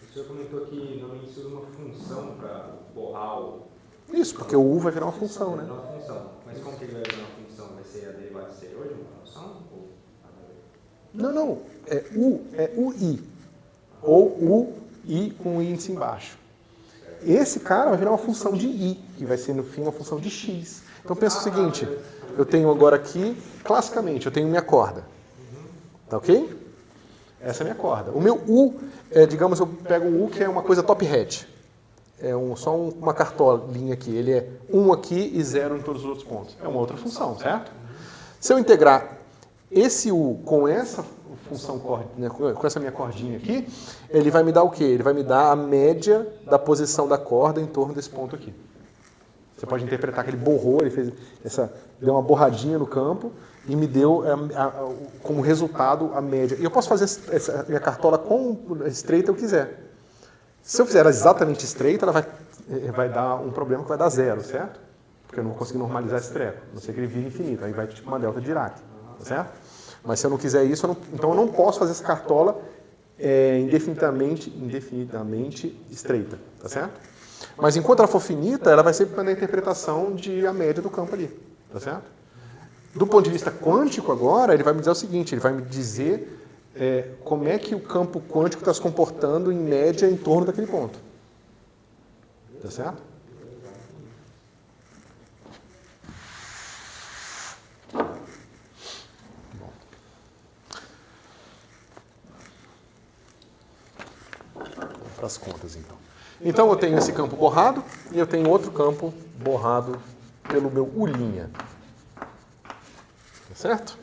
[SPEAKER 4] o senhor comentou que normalmente se usa uma função para borrar o...
[SPEAKER 1] Isso, porque o U vai virar uma função, né?
[SPEAKER 4] Uma função. Mas como que ele vai virar uma função? Vai ser a derivada exterior de uma função? Ou...
[SPEAKER 1] Não. É UI. Ou UI com o índice embaixo. Esse cara vai virar uma função de I, que vai ser no fim uma função de X. Então pensa o seguinte, eu tenho agora aqui, classicamente, eu tenho minha corda. Tá ok? Essa é a minha corda. O meu U, digamos, eu pego um U que é uma coisa top hat. É só uma cartolinha aqui. Ele é 1 aqui e 0 em todos os outros pontos. É uma outra função, certo? Se eu integrar esse U com essa função, com essa minha cordinha aqui, ele vai me dar o quê? Ele vai me dar a média da posição da corda em torno desse ponto aqui. Você pode interpretar que ele borrou, ele deu uma borradinha no campo e me deu como resultado a média. E eu posso fazer essa minha cartola quão estreita eu quiser. Se eu fizer ela exatamente estreita, ela vai dar um problema que vai dar 0, certo? Porque eu não vou conseguir normalizar esse treco. A não ser que ele vire infinito. Aí vai tipo uma delta de Dirac, certo? Mas se eu não quiser isso, então eu não posso fazer essa cartola é indefinidamente estreita, tá certo? Mas enquanto ela for finita, ela vai sempre na interpretação de a média do campo ali, tá certo? Do ponto de vista quântico agora, ele vai me dizer o seguinte, ele vai me dizer como é que o campo quântico está se comportando em média em torno daquele ponto. Tá certo? Bom. Vamos para as contas, então. Então, eu tenho esse campo borrado e eu tenho outro campo borrado pelo meu U'. Tá certo?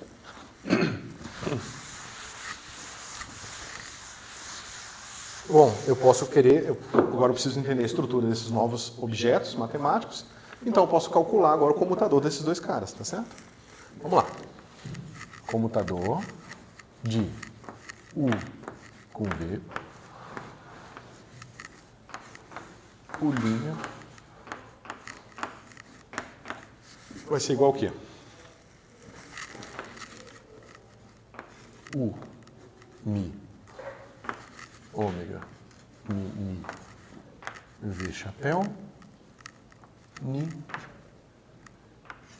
[SPEAKER 1] Bom, eu posso querer, agora eu preciso entender a estrutura desses novos objetos matemáticos, então eu posso calcular agora o comutador desses dois caras, tá certo? Vamos lá. Comutador de U com V, U' vai ser igual ao quê? U, Mi, ômega, Mi, V chapéu, Ni,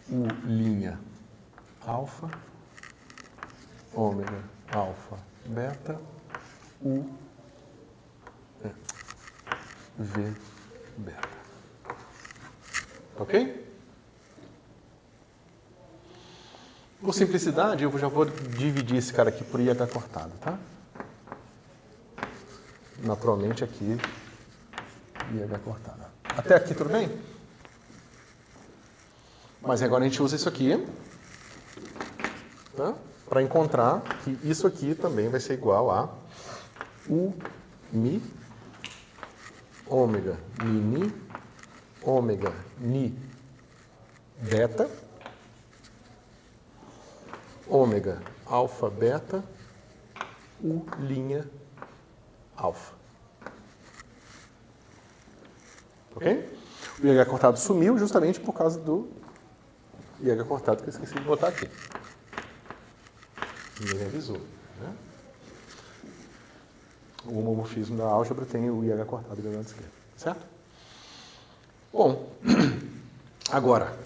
[SPEAKER 1] U', alfa, ômega, alfa, beta, U, V, beta. Ok? Por simplicidade, eu já vou dividir esse cara aqui por IH cortado, tá? Naturalmente aqui, IH cortado. Até aqui tudo bem? Mas agora a gente usa isso aqui, tá? Para encontrar que isso aqui também vai ser igual a U, Mi, ômega, Mi, ômega, Ni, beta, ômega, alfa, beta, U', alfa. Ok? O IH cortado sumiu justamente por causa do IH cortado que eu esqueci de botar aqui. Ninguém avisou. Né? O homomorfismo da álgebra tem o IH cortado do lado esquerdo. Certo? Bom, agora,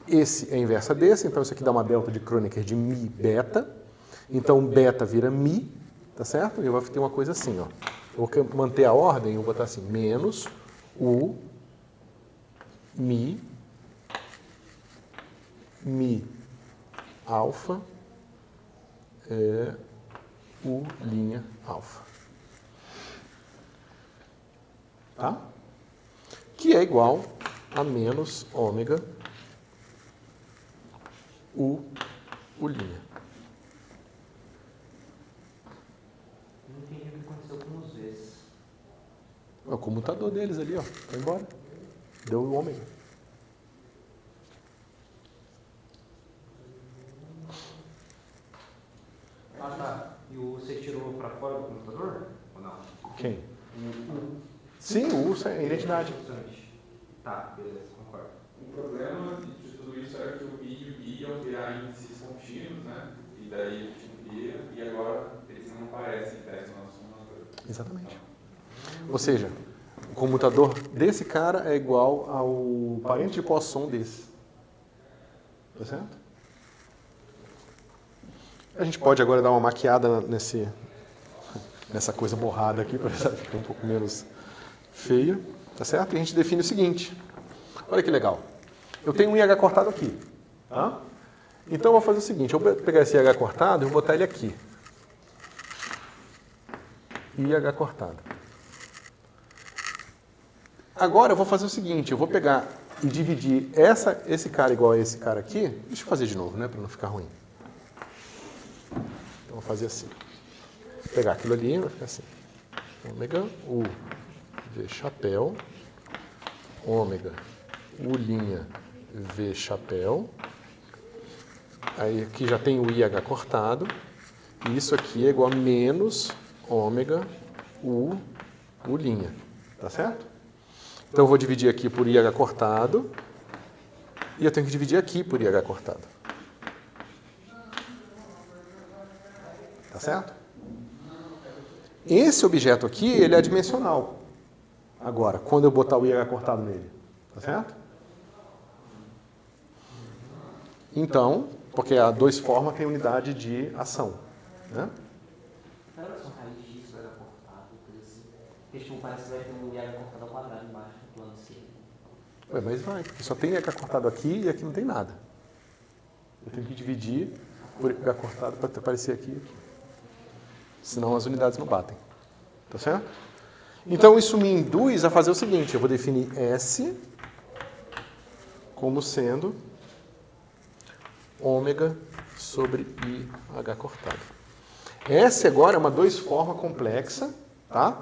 [SPEAKER 1] esse é a inversa desse, então isso aqui dá uma delta de Kronecker de Mi beta. Então beta vira Mi, tá certo? E eu vou ter uma coisa assim, ó. Eu vou manter a ordem, eu vou botar assim, menos U, Mi, alfa, U', alfa. Tá? Que é igual a menos ômega U'.
[SPEAKER 4] Não entendi o que aconteceu com os V's.
[SPEAKER 1] É o comutador deles ali, ó. Foi embora. Deu o ômega.
[SPEAKER 4] Ah, tá. E você tirou para fora do computador? Ou não?
[SPEAKER 1] Quem? Sim, o U é a identidade.
[SPEAKER 4] Tá, beleza, concordo.
[SPEAKER 2] O problema de tudo isso era que o I e o I iam virar índices contínuos, né? E daí tinha e agora eles não aparecem em teste no nosso computador.
[SPEAKER 1] Exatamente. Ou seja, o comutador desse cara é igual ao parente de Poisson desse. Tá certo? A gente pode agora dar uma maquiada nessa coisa borrada aqui, para ficar um pouco menos feia. Tá certo? E a gente define o seguinte. Olha que legal. Eu tenho um IH cortado aqui. Tá? Então eu vou fazer o seguinte. Eu vou pegar esse IH cortado e vou botar ele aqui. IH cortado. Agora eu vou fazer o seguinte. Eu vou pegar e dividir esse cara igual a esse cara aqui. Deixa eu fazer de novo, né? Para não ficar ruim. Então eu vou fazer assim. Vou pegar aquilo ali, vai ficar assim. Ômega, U, V chapéu, ômega, U', V chapéu. Aí aqui já tem o IH cortado. E isso aqui é igual a menos ômega, U'. Tá certo? Então eu vou dividir aqui por IH cortado. E eu tenho que dividir aqui por IH cortado. Tá certo? Esse objeto aqui, ele é adimensional. Agora, quando eu botar o IH cortado nele. Tá certo? Então, porque a 2 forma tem unidade de ação. Né?
[SPEAKER 3] Não era só raiz disso, era cortado, coisa assim. Porque tipo, parece que vai ter um IH cortado ao quadrado embaixo do plano esquerdo.
[SPEAKER 1] Ué, mas vai, porque só tem IH cortado aqui e aqui não tem nada. Eu tenho que dividir por IH cortado para aparecer aqui e aqui. Senão as unidades não batem. Tá certo? Então isso me induz a fazer o seguinte, eu vou definir S como sendo ômega sobre IH cortado. S agora é uma 2 forma complexa, tá?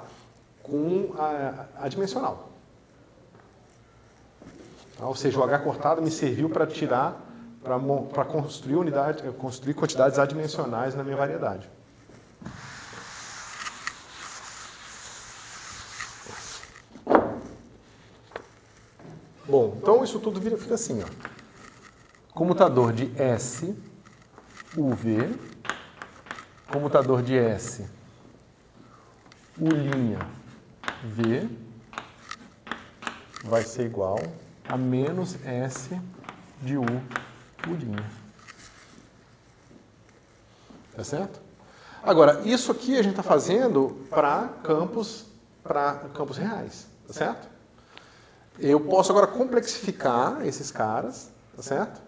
[SPEAKER 1] Com a dimensional. Tá? Ou seja, o H cortado me serviu para tirar, para construir quantidades adimensionais na minha variedade. Bom, então isso tudo fica assim, ó. Comutador de S, UV, comutador de S, U', V, vai ser igual a menos S de U'. Tá certo? Agora, isso aqui a gente está fazendo para campos reais, tá certo? Eu posso agora complexificar esses caras, tá certo?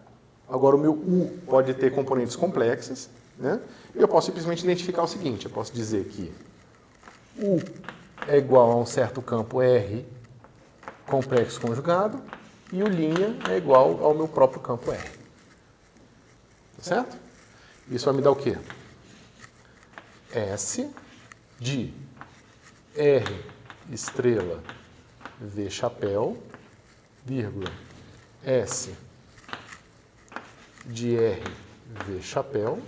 [SPEAKER 1] Agora o meu U pode ter componentes complexas, né? E eu posso simplesmente identificar o seguinte, eu posso dizer que U é igual a um certo campo R complexo conjugado e o linha é igual ao meu próprio campo R. Tá certo? Isso vai me dar o quê? S de R estrela V chapéu, vírgula, S de R V chapéu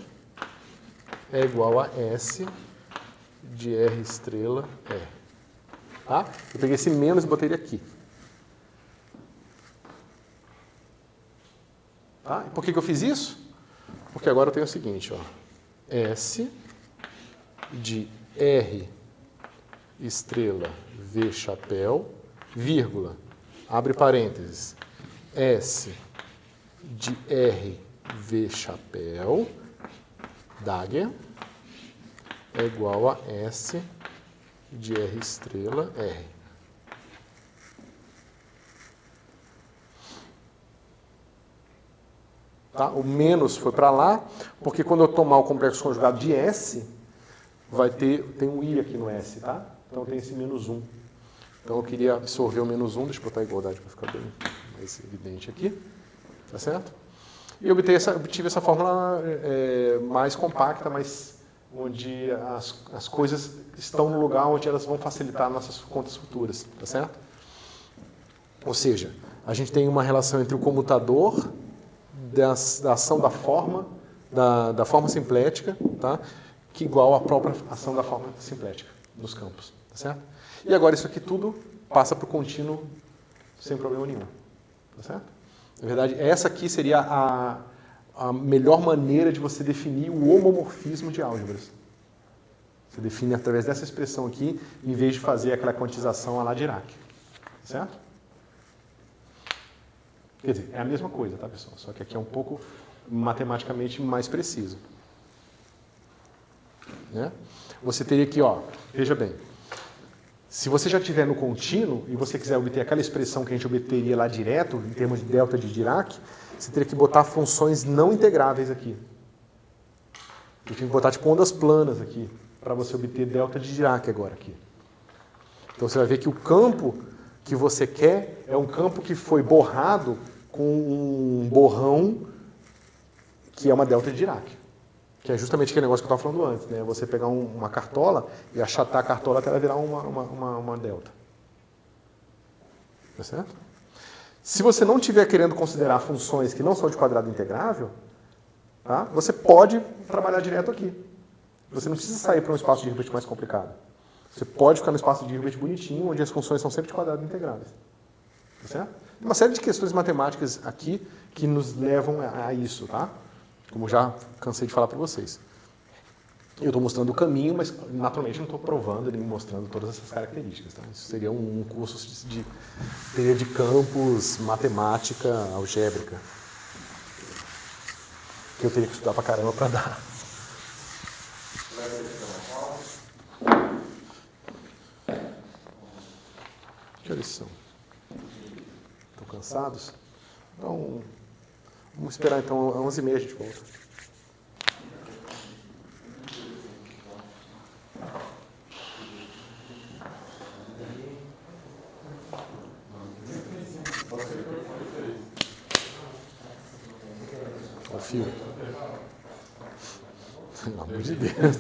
[SPEAKER 1] é igual a S de R estrela R. Tá? Eu peguei esse menos e botei ele aqui. Tá? E por que eu fiz isso? Porque agora eu tenho o seguinte, ó, S de R estrela V chapéu, vírgula, abre parênteses, S de R V chapéu, Dagger, é igual a S de R estrela R. Tá? O menos foi para lá, porque quando eu tomar o complexo conjugado de S, tem um I aqui no S, tá? Então tem esse menos 1. Então eu queria absorver o menos 1, deixa eu botar a igualdade para ficar bem mais evidente aqui, tá certo? E obtive essa fórmula mais compacta, mas onde as coisas estão no lugar onde elas vão facilitar nossas contas futuras, tá certo? Ou seja, a gente tem uma relação entre o comutador da ação da forma simplética, tá? Que é igual à própria ação da forma simplética dos campos, tá certo? E agora isso aqui tudo passa para o contínuo sem problema nenhum, tá certo? Na verdade, essa aqui seria a melhor maneira de você definir o homomorfismo de álgebras. Você define através dessa expressão aqui, em vez de fazer aquela quantização à la Dirac, tá certo? Quer dizer, é a mesma coisa, tá, pessoal? Só que aqui é um pouco matematicamente mais preciso. Né? Você teria aqui, ó, veja bem, se você já estiver no contínuo e você quiser obter aquela expressão que a gente obteria lá direto, em termos de delta de Dirac, você teria que botar funções não integráveis aqui. Eu tinha que botar tipo ondas planas aqui, para você obter delta de Dirac agora aqui. Então você vai ver que o campo que você quer é um campo que foi borrado com um borrão que é uma delta de Dirac. Que é justamente aquele negócio que eu estava falando antes, né? Você pegar uma cartola e achatar a cartola até ela virar uma delta. Tá certo? Se você não estiver querendo considerar funções que não são de quadrado integrável, tá? Você pode trabalhar direto aqui. Você não precisa sair para um espaço de Hilbert mais complicado. Você pode ficar no espaço de Hilbert bonitinho, onde as funções são sempre de quadrado integráveis. Tá certo? Tem uma série de questões matemáticas aqui que nos levam a isso, tá? Como já cansei de falar para vocês. Eu estou mostrando o caminho, mas naturalmente não estou provando nem mostrando todas essas características. Tá? Isso seria um curso de teoria de campos, matemática algébrica, que eu teria que estudar pra caramba para dar. Que horas são? Estão cansados? Então, vamos esperar então, às 11h30 a gente volta. O fio. Pelo amor de Deus.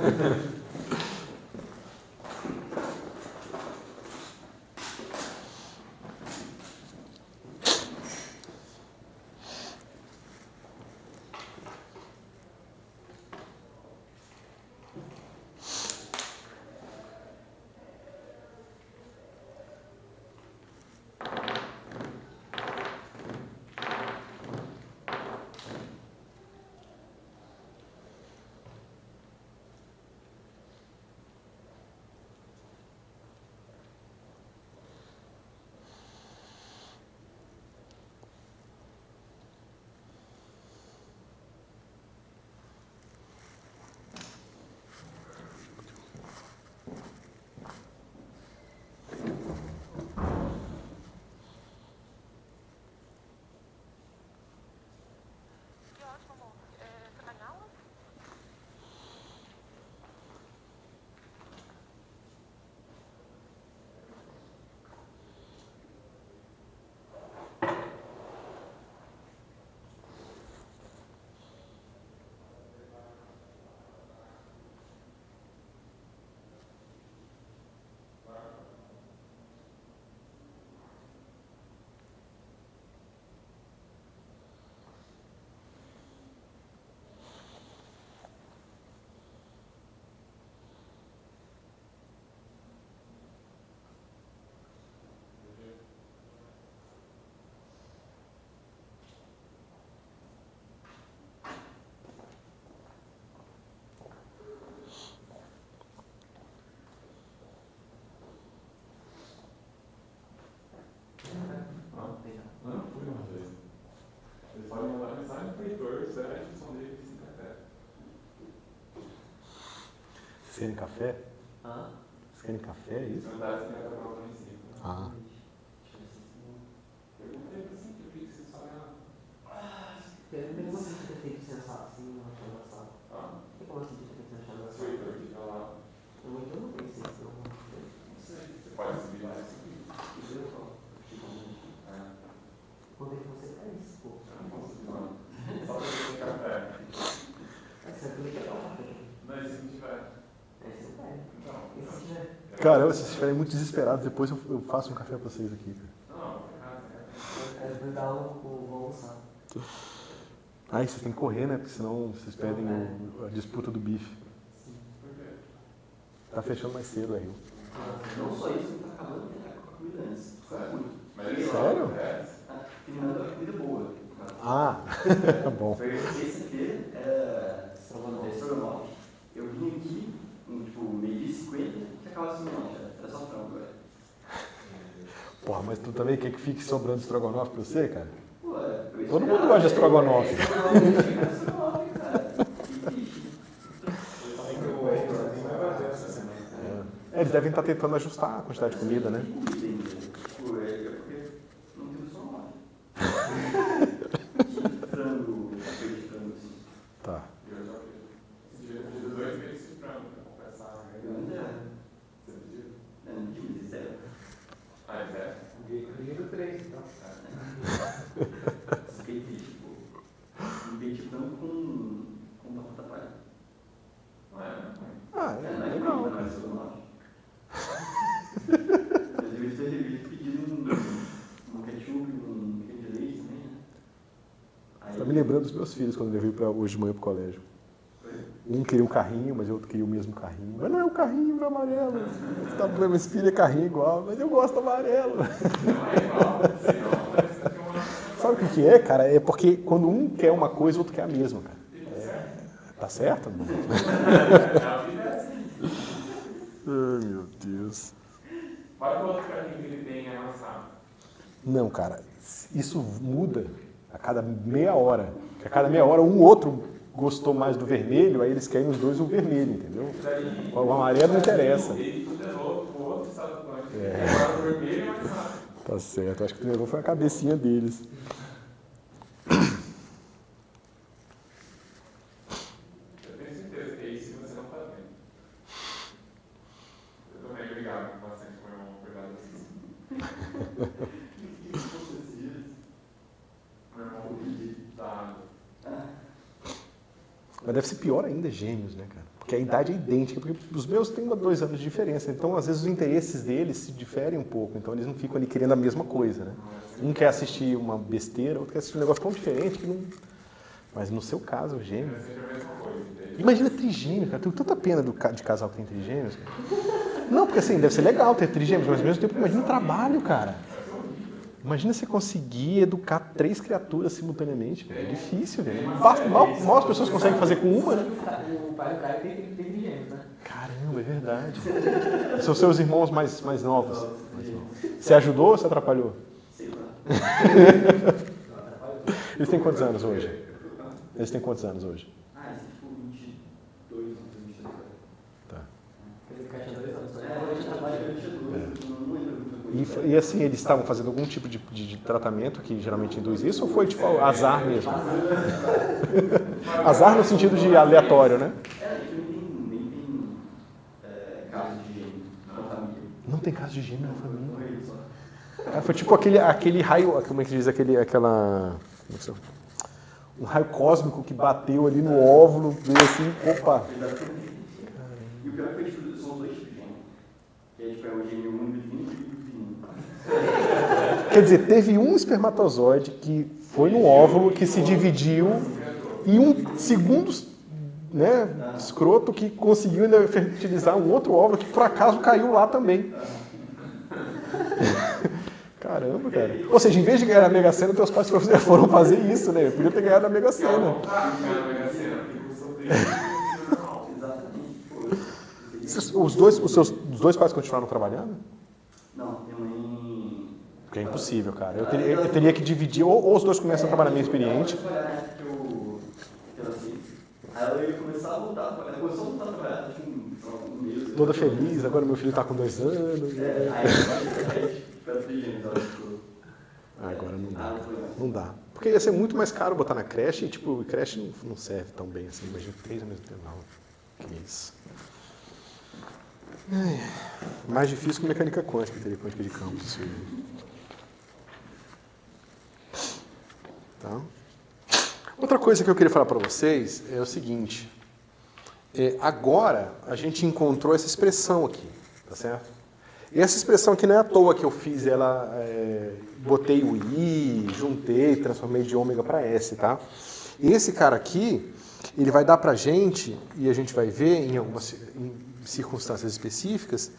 [SPEAKER 2] Podem mandar mensagem para o Heitor, você vai a inscrição dele sem café.
[SPEAKER 1] Vocês querem café?
[SPEAKER 3] Hã?
[SPEAKER 1] Vocês querem café, é isso?
[SPEAKER 2] Se mandar sem café para o princípio.
[SPEAKER 1] Ah.
[SPEAKER 2] Eu perguntei para assim, eu vi que vocês falaram.
[SPEAKER 3] Eu não gosto de ter feito sensato assim, na chamada.
[SPEAKER 2] Ah,
[SPEAKER 3] Eu gosto de ter feito na chamada.
[SPEAKER 2] se o Heitor fica lá,
[SPEAKER 3] Eu não pensei isso, não.
[SPEAKER 2] não sei, você pode subir lá e subir.
[SPEAKER 3] Eu falo. Quando é que você faz, pô?
[SPEAKER 2] Eu não posso subir lá. Só para você ter café.
[SPEAKER 3] Você vai pegar o café.
[SPEAKER 2] Não, e se não tiver?
[SPEAKER 3] Aí você vai.
[SPEAKER 2] Então,
[SPEAKER 3] E se tiver?
[SPEAKER 1] Caramba, se vocês estiverem muito desesperados, depois eu faço um café pra vocês aqui.
[SPEAKER 2] não, vou ficar sem café.
[SPEAKER 3] Aí depois dá aula, vou almoçar.
[SPEAKER 1] Ah, e vocês têm que correr, né? Porque senão vocês perdem a disputa do bife.
[SPEAKER 3] Sim.
[SPEAKER 2] Por quê?
[SPEAKER 1] Tá fechando mais cedo aí.
[SPEAKER 5] Não só isso, ele tá acabando de com a comida antes.
[SPEAKER 2] Sério? Mas
[SPEAKER 5] Cheguei lá,
[SPEAKER 1] Sério?
[SPEAKER 5] terminando a comida boa.
[SPEAKER 1] Ah, bom.
[SPEAKER 5] Foi terça-feira, era estrogonofe. Eu vim aqui, tipo, meio-dia e 50, que acaba assim, não, era só frango agora.
[SPEAKER 1] Porra, mas tu também quer que fique sobrando estrogonofe pra você, cara?
[SPEAKER 5] Pô, eu
[SPEAKER 1] Todo mundo gosta de estrogonofe.
[SPEAKER 5] Estrogonofe, cara. Que triste.
[SPEAKER 1] É, eles devem estar tentando ajustar a quantidade de comida, né?
[SPEAKER 5] Comida ainda. Tipo, porque não tem estrogonofe. Frango, coisa de frango assim.
[SPEAKER 1] Tá.
[SPEAKER 2] eu já fiz. Esse dia eu fiz 2 meses de frango, pra confessar.
[SPEAKER 5] Eu ainda
[SPEAKER 2] Você pediu?
[SPEAKER 5] não digo zero.
[SPEAKER 2] Ah, é zero?
[SPEAKER 4] Comigo 3, então.
[SPEAKER 5] Fiquei triste, pô. Um peito de frango com batata palha.
[SPEAKER 2] Não é, né?
[SPEAKER 1] Ah,
[SPEAKER 5] Não
[SPEAKER 1] é
[SPEAKER 5] é
[SPEAKER 1] legal.
[SPEAKER 5] comida, não é estrogonofe. Eu devia ter pedido um ketchup, um creme de leite também, né? Aí,
[SPEAKER 1] Tá me lembrando dos meus filhos quando eu levei hoje de manhã pro colégio. Um queria um carrinho, mas o outro queria o mesmo carrinho. Mas não é o carrinho, é amarelo. Tá, esse filho é carrinho igual, mas eu gosto do amarelo.
[SPEAKER 2] Não é igual, senão parece que tem uma.
[SPEAKER 1] Sabe o que é, cara? É porque quando um quer uma coisa, o outro quer a mesma, cara. Tá certo?
[SPEAKER 2] A vida é assim.
[SPEAKER 1] Ai, meu Deus.
[SPEAKER 2] Qual é o outro caminho que ele tem avançado?
[SPEAKER 1] Não, cara, isso muda a cada meia hora. A cada meia hora um outro gostou mais do vermelho, aí eles querem os dois o vermelho, entendeu? O amarelo não interessa.
[SPEAKER 2] Ele tutelou o outro estado quântico. Agora o vermelho é mais rápido.
[SPEAKER 1] Tá certo, acho que o que levou foi a cabecinha deles.
[SPEAKER 2] Eu tenho certeza que é isso que você não está vendo. Eu também, obrigado bastante por uma cuidado assim. Meu irmão da
[SPEAKER 1] Mas deve ser pior ainda gêmeos, né, cara? Porque a idade é idêntica, porque os meus têm 2 anos de diferença, então às vezes os interesses deles se diferem um pouco, então eles não ficam ali querendo a mesma coisa, né? Um quer assistir uma besteira, outro quer assistir um negócio tão diferente que não... Mas no seu caso, gêmeo...
[SPEAKER 2] é sempre a mesma coisa.
[SPEAKER 1] Imagina trigêmeo, cara. Tenho tanta pena de casal que tem trigêmeos, cara. Não, porque assim, deve ser legal ter trigêmeos, mas ao mesmo tempo, imagina o trabalho, cara. Imagina você conseguir educar 3 criaturas simultaneamente, velho. É difícil, velho. Mal as pessoas conseguem fazer com uma, né?
[SPEAKER 3] O pai do cara tem gêmeos, né?
[SPEAKER 1] Caramba, é verdade. São seus irmãos mais novos. Você ajudou ou você atrapalhou?
[SPEAKER 5] Sei lá.
[SPEAKER 1] Eles têm quantos anos hoje? Eles têm quantos anos hoje?
[SPEAKER 5] Ah, esse tipo 22, 23.
[SPEAKER 1] Tá.
[SPEAKER 3] Ele tinha 2 anos, né?
[SPEAKER 5] Eu tinha 2, não lembro muita coisa.
[SPEAKER 1] E assim, eles estavam fazendo algum tipo de tratamento que geralmente induz isso ou foi tipo azar mesmo? Azar no sentido de aleatório, né?
[SPEAKER 5] Nem tem caso de gêmeo na família.
[SPEAKER 1] Não tem caso de gêmeo na família.
[SPEAKER 5] Não é ele só.
[SPEAKER 1] Foi tipo aquele raio, como é que diz, aquela... como é que se chama? Um raio cósmico que bateu ali no óvulo, veio assim, opa.
[SPEAKER 5] Exatamente. E o pior é que são os 2 tipos de gêmeo. Que é tipo, o gêmeo umbilinho e o fininho.
[SPEAKER 1] Quer dizer, teve um espermatozoide que foi no óvulo, que se dividiu, e um segundo, né, escroto que conseguiu ainda fertilizar um outro óvulo que por acaso caiu lá também. Caramba, cara. Ou seja, em vez de ganhar a Mega Sena, teus pais foram fazer isso, né? Eu podia ter ganhado a Mega Sena. Os dois pais continuaram trabalhando?
[SPEAKER 5] Não, minha mãe.
[SPEAKER 1] Porque é impossível, cara. Eu teria que dividir, ou os dois começam a trabalhar meio experiente.
[SPEAKER 5] Eu nasci. Aí ela ia começar a voltar a trabalhar. Ela começou a voltar a trabalhar, acho que um mês.
[SPEAKER 1] Toda feliz, agora meu filho tá com 2 anos.
[SPEAKER 5] Aí fica trigêmeos, ela ficou.
[SPEAKER 1] Agora não dá. Não dá. Porque ia ser muito mais caro botar na creche e, tipo, creche não serve tão bem assim. Imagina 3 ao mesmo tempo. Não. Que isso. Mais difícil que mecânica quântica, teoria quântica de campos. Tá? Outra coisa que eu queria falar para vocês é o seguinte. Agora a gente encontrou essa expressão aqui, tá certo? E essa expressão aqui não é à toa que eu fiz ela, botei o I, juntei, transformei de ômega para S, tá? E esse cara aqui, ele vai dar pra gente, e a gente vai ver em algumas circunstâncias específicas,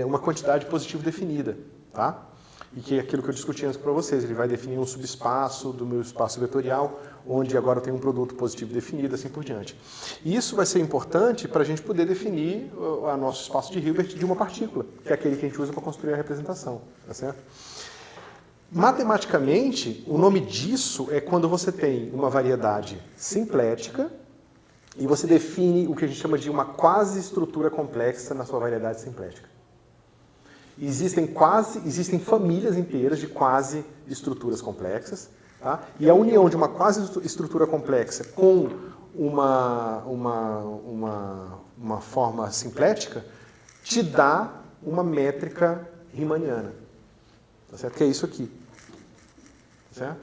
[SPEAKER 1] uma quantidade positiva definida, tá? E que é aquilo que eu discuti antes para vocês, ele vai definir um subespaço do meu espaço vetorial, onde agora eu tenho um produto positivo definido, assim por diante. E isso vai ser importante para a gente poder definir o nosso espaço de Hilbert de uma partícula, que é aquele que a gente usa para construir a representação, tá certo? Matematicamente, o nome disso é quando você tem uma variedade simplética e você define o que a gente chama de uma quasi-estrutura complexa na sua variedade simplética. Existem famílias inteiras de quasi-estruturas complexas, tá? E a união de uma quasi-estrutura complexa com uma forma simplética te dá uma métrica riemanniana. Tá certo? Que é isso aqui. Tá certo?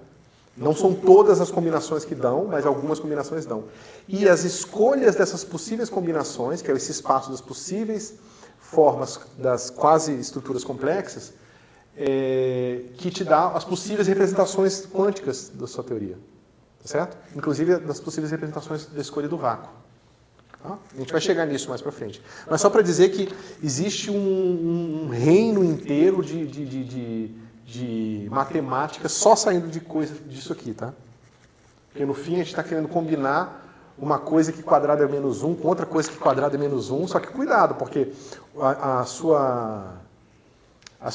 [SPEAKER 1] Não são todas as combinações que dão, mas algumas combinações dão. E as escolhas dessas possíveis combinações, que é esse espaço das possíveis formas das quasi-estruturas complexas, que te dá as possíveis representações quânticas da sua teoria. Tá certo? Inclusive das possíveis representações da escolha do vácuo. Tá? A gente vai chegar nisso mais para frente. Mas só para dizer que existe um reino inteiro de matemática só saindo de coisa disso aqui, tá? Porque no fim a gente está querendo combinar uma coisa que quadrado é menos 1 com outra coisa que quadrado é menos 1, só que cuidado, porque a sua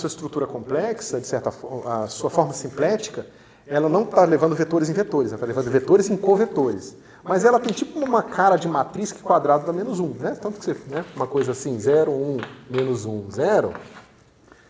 [SPEAKER 1] estrutura complexa, de certa forma, a sua forma simplética, ela não está levando vetores em vetores, ela está levando vetores em covetores. Mas ela tem tipo uma cara de matriz que quadrado dá menos 1, né? Tanto que você, né? Uma coisa assim, 0, 1, menos 1, 0,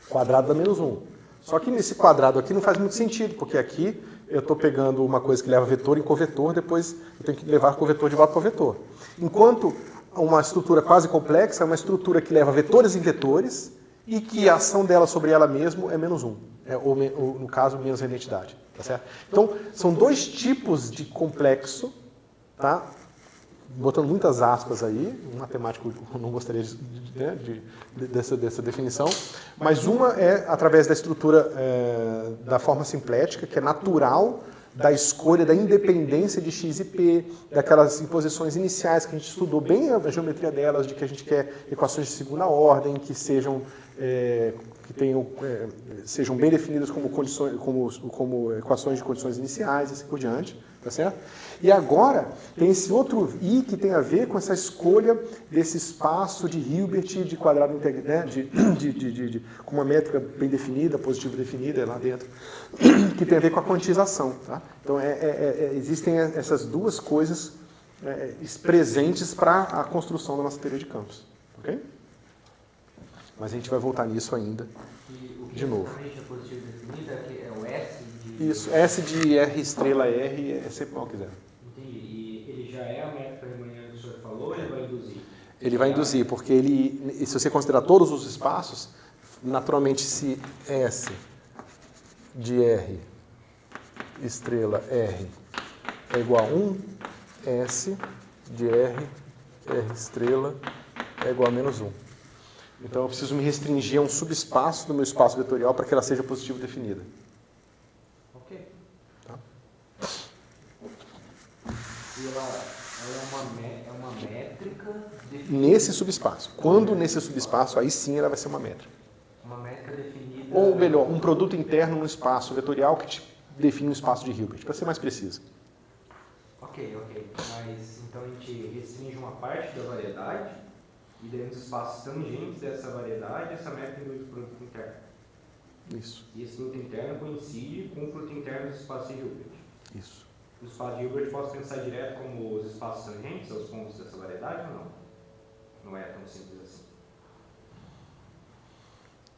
[SPEAKER 1] quadrado dá menos 1. Só que nesse quadrado aqui não faz muito sentido, porque aqui eu estou pegando uma coisa que leva vetor em covetor, depois eu tenho que levar covetor de volta para o vetor. Enquanto uma estrutura quase complexa é uma estrutura que leva vetores em vetores e que a ação dela sobre ela mesma é menos 1. Ou, no caso, menos a identidade. Tá certo? Então, são dois tipos de complexo, tá? Botando muitas aspas aí, um matemático não gostaria dessa definição, mas uma é através da estrutura da forma simplética, que é natural da escolha da independência de x e p, daquelas imposições iniciais que a gente estudou bem a geometria delas, de que a gente quer equações de segunda ordem, que sejam sejam bem definidas como equações de condições iniciais e assim por diante, tá certo? E agora tem esse outro i que tem a ver com essa escolha desse espaço de Hilbert de quadrado integral, né, com uma métrica bem definida, positiva definida lá dentro, que tem a ver com a quantização, tá? Então existem essas duas coisas presentes para a construção da nossa teoria de campos, ok? Mas a gente vai voltar nisso ainda, de novo.
[SPEAKER 3] A positiva definida é o S de...
[SPEAKER 1] Isso, S de R estrela R é sempre mal quiser.
[SPEAKER 4] Entendi. E ele já é a métrica riemanniana que o senhor falou ou ele vai induzir?
[SPEAKER 1] Ele vai induzir, porque se você considerar todos os espaços, naturalmente se S de R estrela R é igual a 1, S de R estrela é igual a menos 1. Então eu preciso me restringir a um subespaço do meu espaço vetorial para que ela seja positivo definida.
[SPEAKER 4] Ok.
[SPEAKER 1] Tá?
[SPEAKER 4] E ela é uma métrica definida.
[SPEAKER 1] Nesse subespaço. Quando nesse subespaço, aí sim ela vai ser uma métrica.
[SPEAKER 4] Uma métrica definida.
[SPEAKER 1] Ou melhor, um produto interno no espaço vetorial que te define um espaço de Hilbert, para ser mais preciso.
[SPEAKER 4] Ok. Mas então a gente restringe uma parte da variedade e dentro dos espaços tangentes dessa variedade, essa métrica induz o produto interno.
[SPEAKER 1] Isso.
[SPEAKER 4] E esse produto interno coincide com o produto interno dos espaços de Hilbert.
[SPEAKER 1] Isso.
[SPEAKER 4] Os espaços de Hilbert posso pensar direto como os espaços tangentes aos pontos dessa variedade ou não? Não é tão simples assim.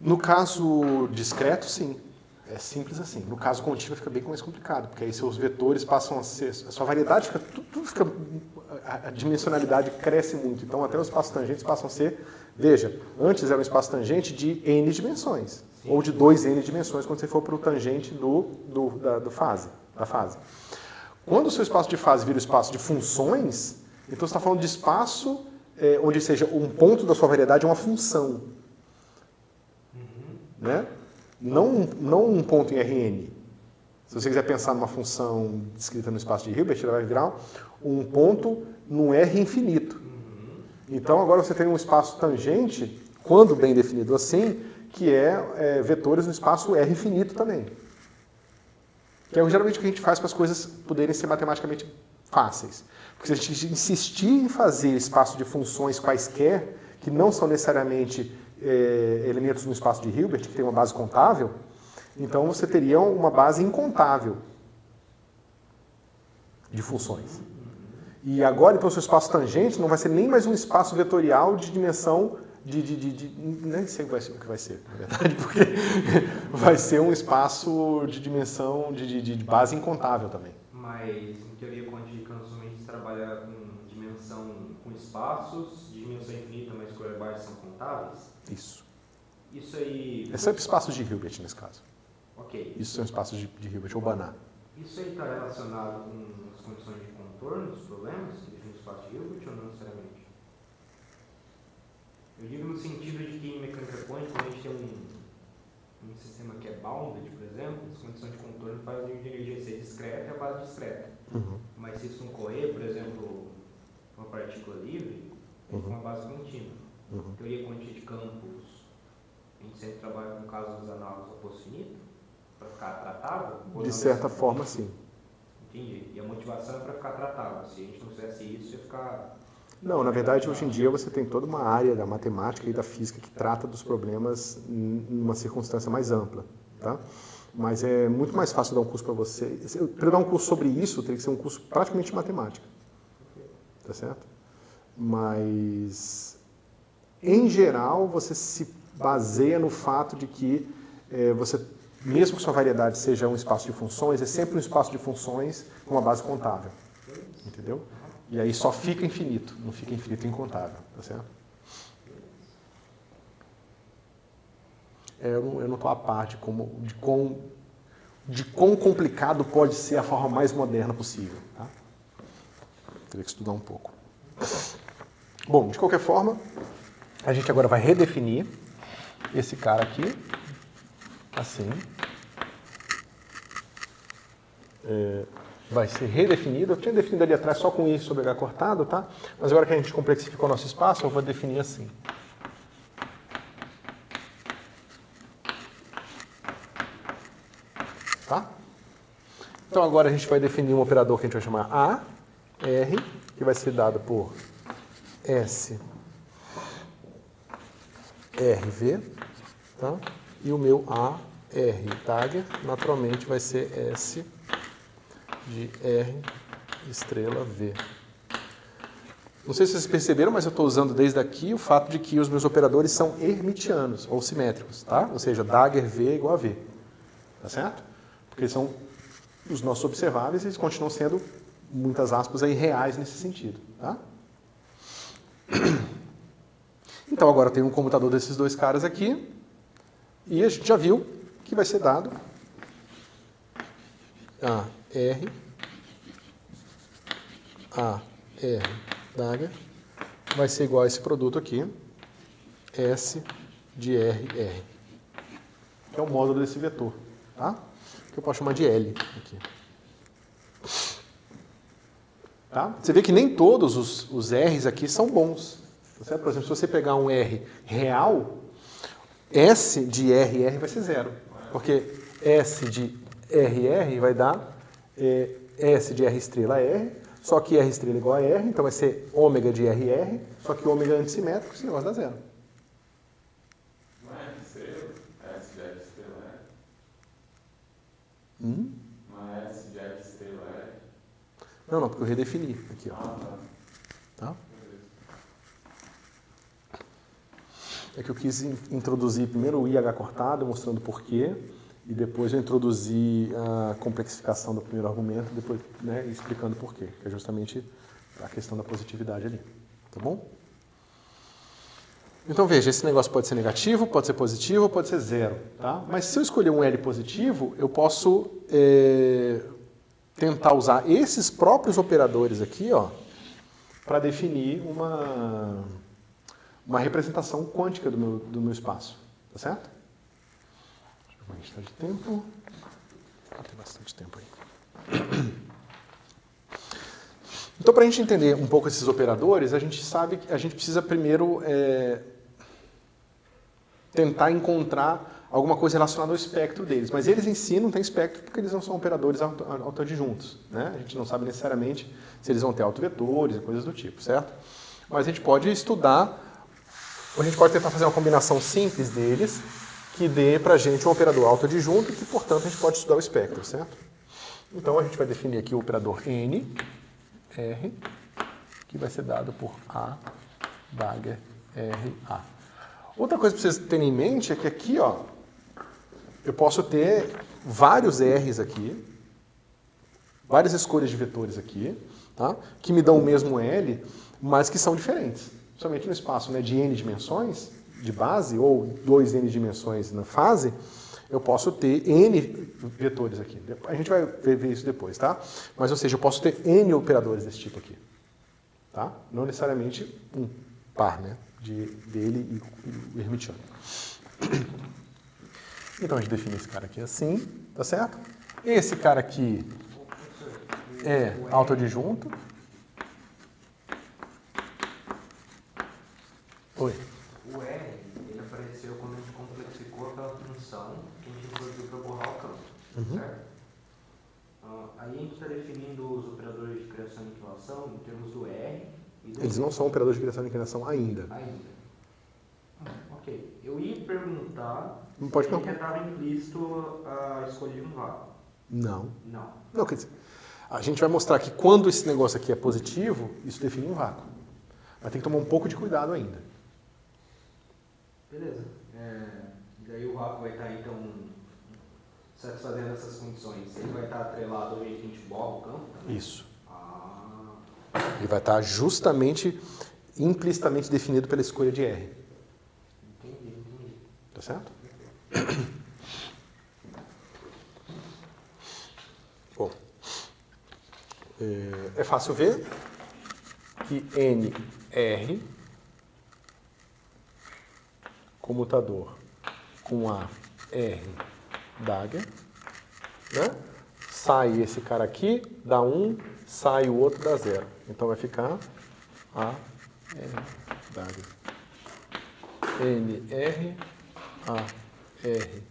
[SPEAKER 1] No caso discreto, sim. É simples assim. No caso contínuo fica bem mais complicado, porque aí seus vetores passam a ser... A sua variedade fica... Tudo fica... A dimensionalidade cresce muito. Então, até os espaços tangentes passam a ser... Veja, antes era um espaço tangente de n dimensões. Sim. Ou de 2n dimensões, quando você for para o tangente da fase. Quando o seu espaço de fase vira o espaço de funções, então você está falando de espaço onde seja um ponto da sua variedade é uma função. Né? Não um ponto em Rn. Se você quiser pensar numa função descrita no espaço de Hilbert, ela vai virar um ponto num R infinito. Então, agora você tem um espaço tangente, quando bem definido assim, que é vetores no espaço R infinito também. Que é geralmente o que a gente faz para as coisas poderem ser matematicamente fáceis. Porque se a gente insistir em fazer espaço de funções quaisquer, que não são necessariamente elementos no espaço de Hilbert, que tem uma base contável, então você teria uma base incontável de funções. E agora, então, o seu espaço tangente não vai ser nem mais um espaço vetorial de dimensão nem sei o que vai ser, na verdade, porque vai ser um espaço de dimensão de base incontável também.
[SPEAKER 4] Mas, em teoria quântica, normalmente trabalha com dimensão, com espaços de dimensão infinita, mas cujas bases são contáveis?
[SPEAKER 1] Isso.
[SPEAKER 4] Isso aí...
[SPEAKER 1] É sempre espaços de Hilbert, nesse caso.
[SPEAKER 4] Ok.
[SPEAKER 1] Isso são espaços de Hilbert, ou Banach.
[SPEAKER 4] Isso aí está relacionado com as condições de contorno dos problemas que definem o espaço de Hilbert ou não necessariamente? Eu digo no sentido de que em mecânica quântica, quando a gente tem um sistema que é bounded, por exemplo, as condições de contorno fazem a energia ser discreta e a base discreta. Mas se isso não correr, por exemplo, uma partícula livre, tem uma base contínua. Teoria quântica de campos, a gente sempre trabalha com casos análogos ao posto finito, para ficar tratável?
[SPEAKER 1] De certa forma, sim.
[SPEAKER 4] Entendi. E a motivação é para ficar tratável. Se a gente não fizesse isso, ia ficar...
[SPEAKER 1] Não, na verdade, hoje em dia você tem toda uma área da matemática e da física que trata dos problemas numa circunstância mais ampla, tá? Mas é muito mais fácil dar um curso para você. Para eu dar um curso sobre isso, teria que ser um curso praticamente de matemática, tá certo? Mas, em geral, você se baseia no fato de que você, mesmo que sua variedade seja um espaço de funções, é sempre um espaço de funções com uma base contável, entendeu? E aí só fica infinito, não fica infinito incontável, tá certo? Eu não estou a par de quão complicado pode ser a forma mais moderna possível, tá? Teria que estudar um pouco. Bom, de qualquer forma, a gente agora vai redefinir esse cara aqui, assim. Vai ser redefinido. Eu tinha definido ali atrás só com I sobre H cortado, tá? Mas agora que a gente complexificou o nosso espaço, eu vou definir assim. Tá? Então agora a gente vai definir um operador que a gente vai chamar A, R, que vai ser dado por S, R, V, tá? E o meu A, R, Dagger, naturalmente vai ser S de R, estrela, V. Não sei se vocês perceberam, mas eu estou usando desde aqui o fato de que os meus operadores são hermitianos, ou simétricos, tá? Ou seja, Dagger V igual a V. Tá certo? Porque eles são os nossos observáveis e eles continuam sendo, muitas aspas, aí, reais nesse sentido, tá? Então agora tem um computador desses dois caras aqui e a gente já viu que vai ser dado A, R, Dagger, vai ser igual a esse produto aqui, S de R, R, que é o módulo desse vetor, tá? Que eu posso chamar de L aqui. Tá? Você vê que nem todos os R's aqui são bons. Tá certo? Por exemplo, se você pegar um R real, S de RR vai ser zero. Porque S de RR vai dar S de R estrela R, só que R estrela é igual a R, então vai ser ômega de RR, só que ômega é antissimétrico, esse negócio dá zero.
[SPEAKER 2] Não é R estrela? S de R estrela R? Não é S de R estrela R?
[SPEAKER 1] Não, porque eu redefini aqui, ó. Tá? É que eu quis introduzir primeiro o IH cortado, mostrando porquê, e depois eu introduzi a complexificação do primeiro argumento, depois, né, explicando porquê, que é justamente a questão da positividade ali. Tá bom? Então veja, esse negócio pode ser negativo, pode ser positivo, pode ser zero. Tá? Mas se eu escolher um L positivo, eu posso tentar usar esses próprios operadores aqui, ó, para definir uma representação quântica do meu espaço. Tá certo? Deixa eu ver, a gente está de tempo. Tem bastante tempo aí. Então, para a gente entender um pouco esses operadores, a gente sabe que a gente precisa primeiro tentar encontrar alguma coisa relacionada ao espectro deles. Mas eles em si não têm espectro porque eles não são operadores autoadjuntos, né? A gente não sabe necessariamente se eles vão ter autovetores e coisas do tipo, certo? Mas a gente pode estudar, a gente pode tentar fazer uma combinação simples deles que dê para a gente um operador autoadjunto e que, portanto, a gente pode estudar o espectro, certo? Então, a gente vai definir aqui o operador N, R, que vai ser dado por A, Dagger, R, A. Outra coisa para vocês terem em mente é que aqui, ó, eu posso ter vários R's aqui, várias escolhas de vetores aqui, tá? Que me dão o mesmo L, mas que são diferentes. Somente no espaço, né, de N dimensões, de base, ou 2N dimensões na fase, eu posso ter N vetores aqui. A gente vai ver isso depois, tá? Mas, ou seja, eu posso ter N operadores desse tipo aqui. Tá? Não necessariamente um par, né? Dele e o hermitiano. Então, a gente define esse cara aqui assim, tá certo? Esse cara aqui é autoadjunto. Oi.
[SPEAKER 4] O R, ele apareceu quando a gente complexificou aquela função que a gente introduziu para borrar o campo, certo? Aí a gente está definindo os operadores de criação e aniquilação em termos do R e do
[SPEAKER 1] Eles não são operadores de criação e aniquilação ainda.
[SPEAKER 4] ainda. Ok. Eu ia perguntar
[SPEAKER 1] Não pode
[SPEAKER 4] se
[SPEAKER 1] não.
[SPEAKER 4] estava implícito a escolha de um vácuo.
[SPEAKER 1] Não.
[SPEAKER 4] Não.
[SPEAKER 1] Não, quer dizer, a gente vai mostrar que quando esse negócio aqui é positivo, isso define um vácuo. Mas tem que tomar um pouco de cuidado ainda.
[SPEAKER 4] Beleza. Daí o vácuo vai estar, então, satisfazendo essas condições. Ele vai estar atrelado ao jeito que a gente borra o campo também?
[SPEAKER 1] Isso.
[SPEAKER 4] Ah,
[SPEAKER 1] Ele vai estar justamente, implicitamente definido pela escolha de R.
[SPEAKER 4] entendi.
[SPEAKER 1] Tá certo? Bom, é fácil ver que NR, comutador com a R dagger, né? Sai esse cara aqui, dá 1, sai o outro, dá 0. Então vai ficar A, R, dagger. NR, A, R,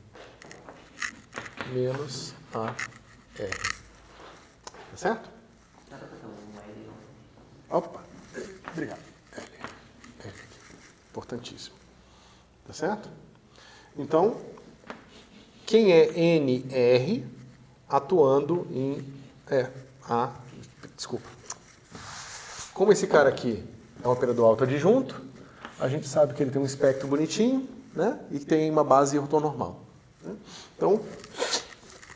[SPEAKER 1] menos A, R. Tá certo?
[SPEAKER 3] Dá pra botar um L,
[SPEAKER 1] Opa, obrigado. L. Importantíssimo. Tá certo? Então, quem é NR atuando em... desculpa. Como esse cara aqui é um operador autoadjunto, a gente sabe que ele tem um espectro bonitinho, né? E tem uma base ortonormal. Né? Então,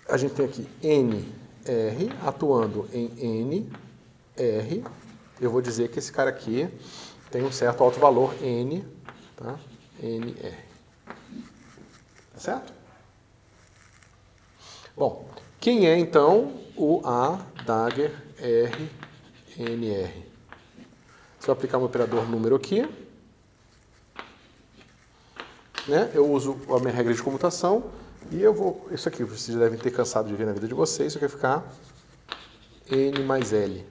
[SPEAKER 1] a gente tem aqui NR atuando em NR. Eu vou dizer que esse cara aqui tem um certo alto valor N, tá? NR. Tá certo? Bom, quem é então o A dagger R NR? Se eu aplicar um operador número aqui, né, eu uso a minha regra de comutação e eu vou... Isso aqui vocês já devem ter cansado de ver na vida de vocês, isso aqui vai ficar N mais L.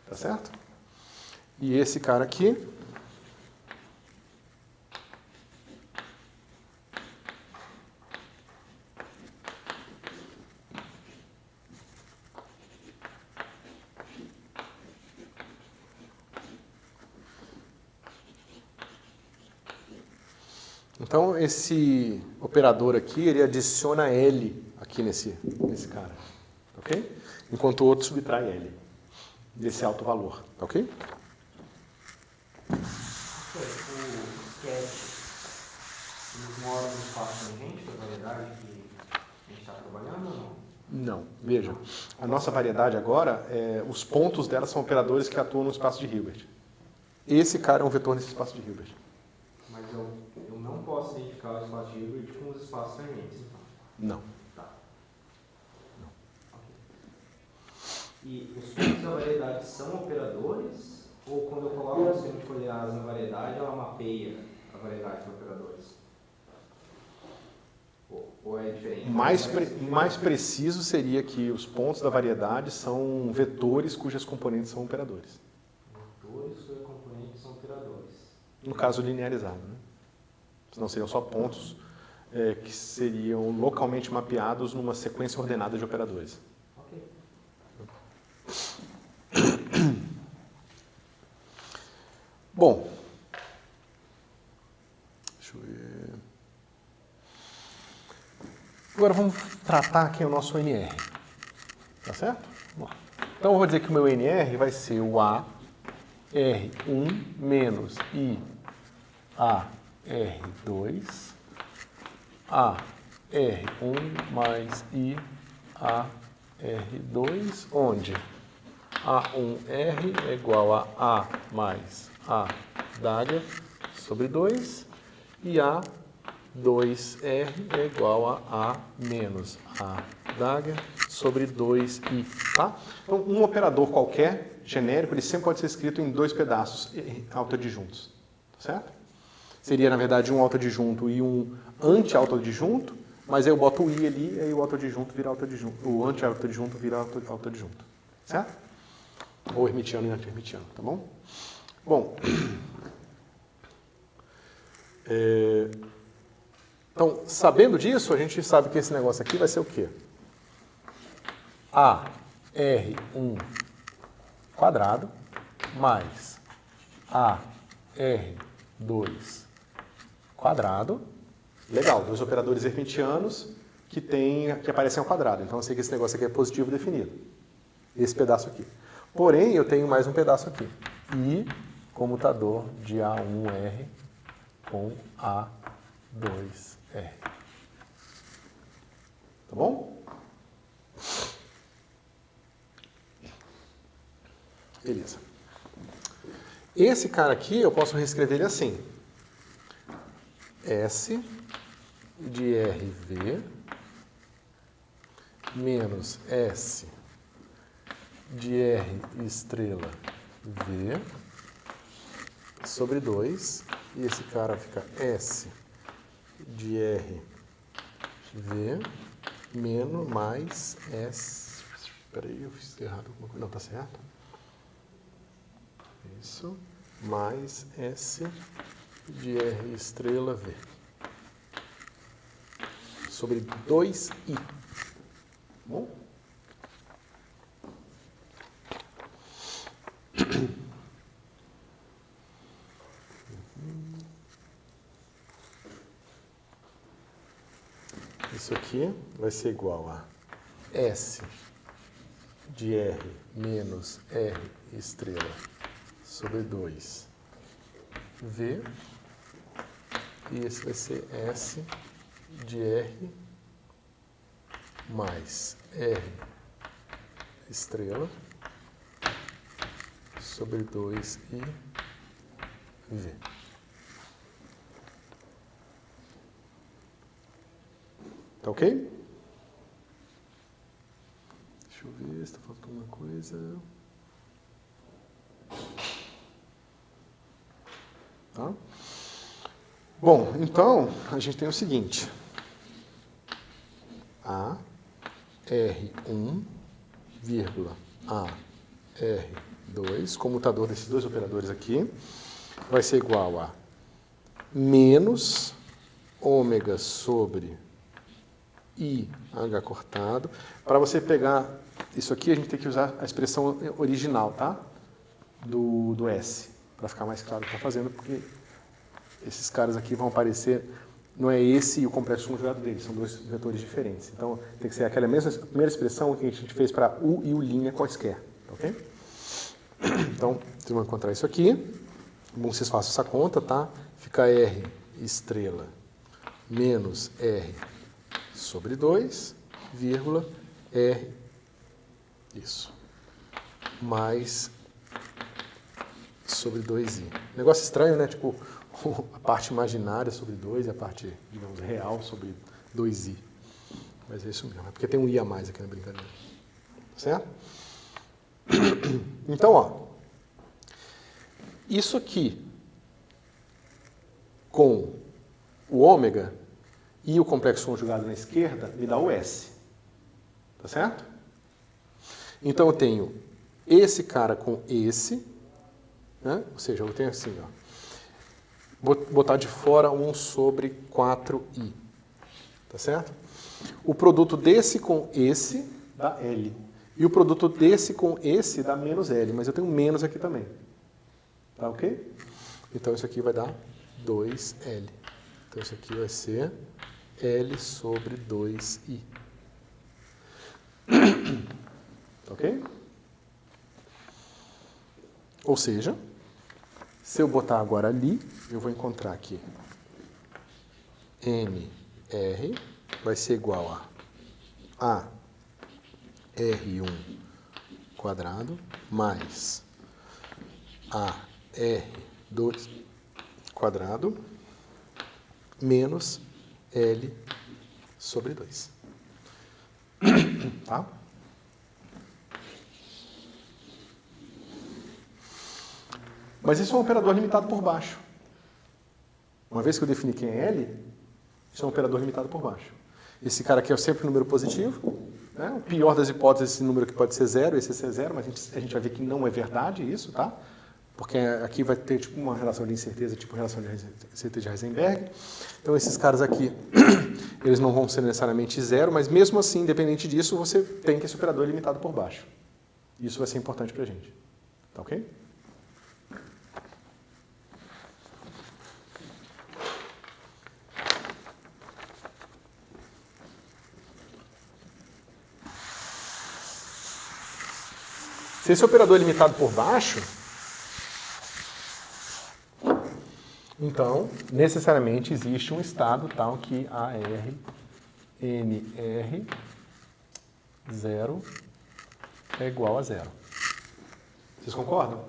[SPEAKER 1] Tá certo? E esse cara aqui então, esse operador aqui, ele adiciona L aqui nesse cara, ok? Enquanto o outro subtrai L desse alto valor, ok?
[SPEAKER 4] O sketch, eles moram no espaço tangente, que é a variedade que a gente está trabalhando ou não?
[SPEAKER 1] Não. Veja, a nossa variedade agora, os pontos dela são operadores que atuam no espaço de Hilbert. Esse cara é um vetor nesse espaço de Hilbert.
[SPEAKER 4] Mas eu não posso identificar o espaço de Hilbert com os espaços tangentes, então.
[SPEAKER 1] Não.
[SPEAKER 4] Tá. Ok. E os pontos da variedade são operadores? Ou quando eu coloco o sistema de coordenadas na variedade, ela mapeia a variedade de operadores? Ou é diferente?
[SPEAKER 1] Mais preciso seria que os pontos da variedade são vetores cujas componentes são operadores.
[SPEAKER 4] Vetores cujos componentes são operadores.
[SPEAKER 1] No caso linearizado, né? Senão seriam só pontos que seriam localmente mapeados numa sequência ordenada de operadores.
[SPEAKER 4] Ok.
[SPEAKER 1] Bom, deixa eu ver. Agora vamos tratar aqui o nosso NR. Tá certo? Vamos lá. Então eu vou dizer que o meu NR vai ser o A R1 menos I A R2 A R1 mais I A R2, onde A1R é igual a A mais A dagger sobre 2 e A2R é igual a menos A dagger sobre 2I, tá? Então, um operador qualquer, genérico, ele sempre pode ser escrito em dois pedaços autoadjuntos, tá certo? Seria, na verdade, um autoadjunto e um anti-autoadjunto, mas aí eu boto o I ali, aí o autoadjunto vira autoadjunto, o anti-autoadjunto vira autoadjunto, certo? Ou hermitiano e anti-hermitiano, tá bom? Bom, Então, sabendo disso, a gente sabe que esse negócio aqui vai ser o quê? AR1 quadrado mais AR2 quadrado. Legal, dois operadores hermitianos que aparecem ao quadrado. Então eu sei que esse negócio aqui é positivo definido. Esse pedaço aqui. Porém, eu tenho mais um pedaço aqui. I comutador de A1R com A2R. Tá bom? Beleza. Esse cara aqui eu posso reescrever ele assim. S de RV menos S de R estrela V sobre 2. E esse cara fica S de R V menos mais S. Espera aí, eu fiz errado alguma coisa. Não, tá certo. Isso. Mais S de R estrela V. Sobre 2I. Bom? Isso aqui vai ser igual a S de R menos R estrela sobre 2 V. E esse vai ser S de R mais R estrela sobre 2I V. Tá ok? Deixa eu ver se tá faltando uma coisa. Tá? Bom, então a gente tem o seguinte. A R1, vírgula, A R2, comutador desses dois operadores aqui, vai ser igual a menos ômega sobre IH cortado. Para você pegar isso aqui, a gente tem que usar a expressão original, tá? Do S, para ficar mais claro o que está fazendo, porque esses caras aqui vão aparecer, não é esse e o complexo conjugado deles, são dois vetores diferentes. Então, tem que ser aquela mesma primeira expressão que a gente fez para U e U' quaisquer, ok? Então, vocês vão encontrar isso aqui. Bom, vocês façam essa conta, tá? Fica R estrela menos R sobre 2, vírgula, R, isso, mais sobre 2i. Negócio estranho, né? Tipo, a parte imaginária sobre 2 e a parte, digamos, real sobre 2i. Mas é isso mesmo, é porque tem um i a mais aqui na brincadeira. Certo? Então, ó, isso aqui com o ômega e o complexo conjugado na esquerda me dá o S. Tá certo? Então eu tenho esse cara com esse, né? Ou seja, eu tenho assim, ó. Vou botar de fora 1 sobre 4i. Tá certo? O produto desse com esse dá L. E o produto desse com esse dá menos L. Mas eu tenho menos aqui também. Tá ok? Então isso aqui vai dar 2L. Então isso aqui vai ser L sobre 2i. Ok? Ou seja, se eu botar agora ali, eu vou encontrar aqui NR vai ser igual a R1 quadrado mais AR2 quadrado menos L sobre 2. Tá? Mas isso é um operador limitado por baixo. Uma vez que eu defini quem é L, isso é um operador limitado por baixo. Esse cara aqui é sempre um número positivo. Né? O pior das hipóteses, esse número aqui pode ser 0, esse é 0, mas a gente vai ver que não é verdade isso, tá? porque aqui vai ter tipo uma relação de incerteza, tipo relação de incerteza de Heisenberg. Então esses caras aqui, eles não vão ser necessariamente zero, mas mesmo assim, independente disso, você tem que esse operador é limitado por baixo. Isso vai ser importante para a gente. Tá ok? Se esse operador é limitado por baixo, então, necessariamente existe um estado tal que AR, NR, 0 é igual a 0. Vocês concordam?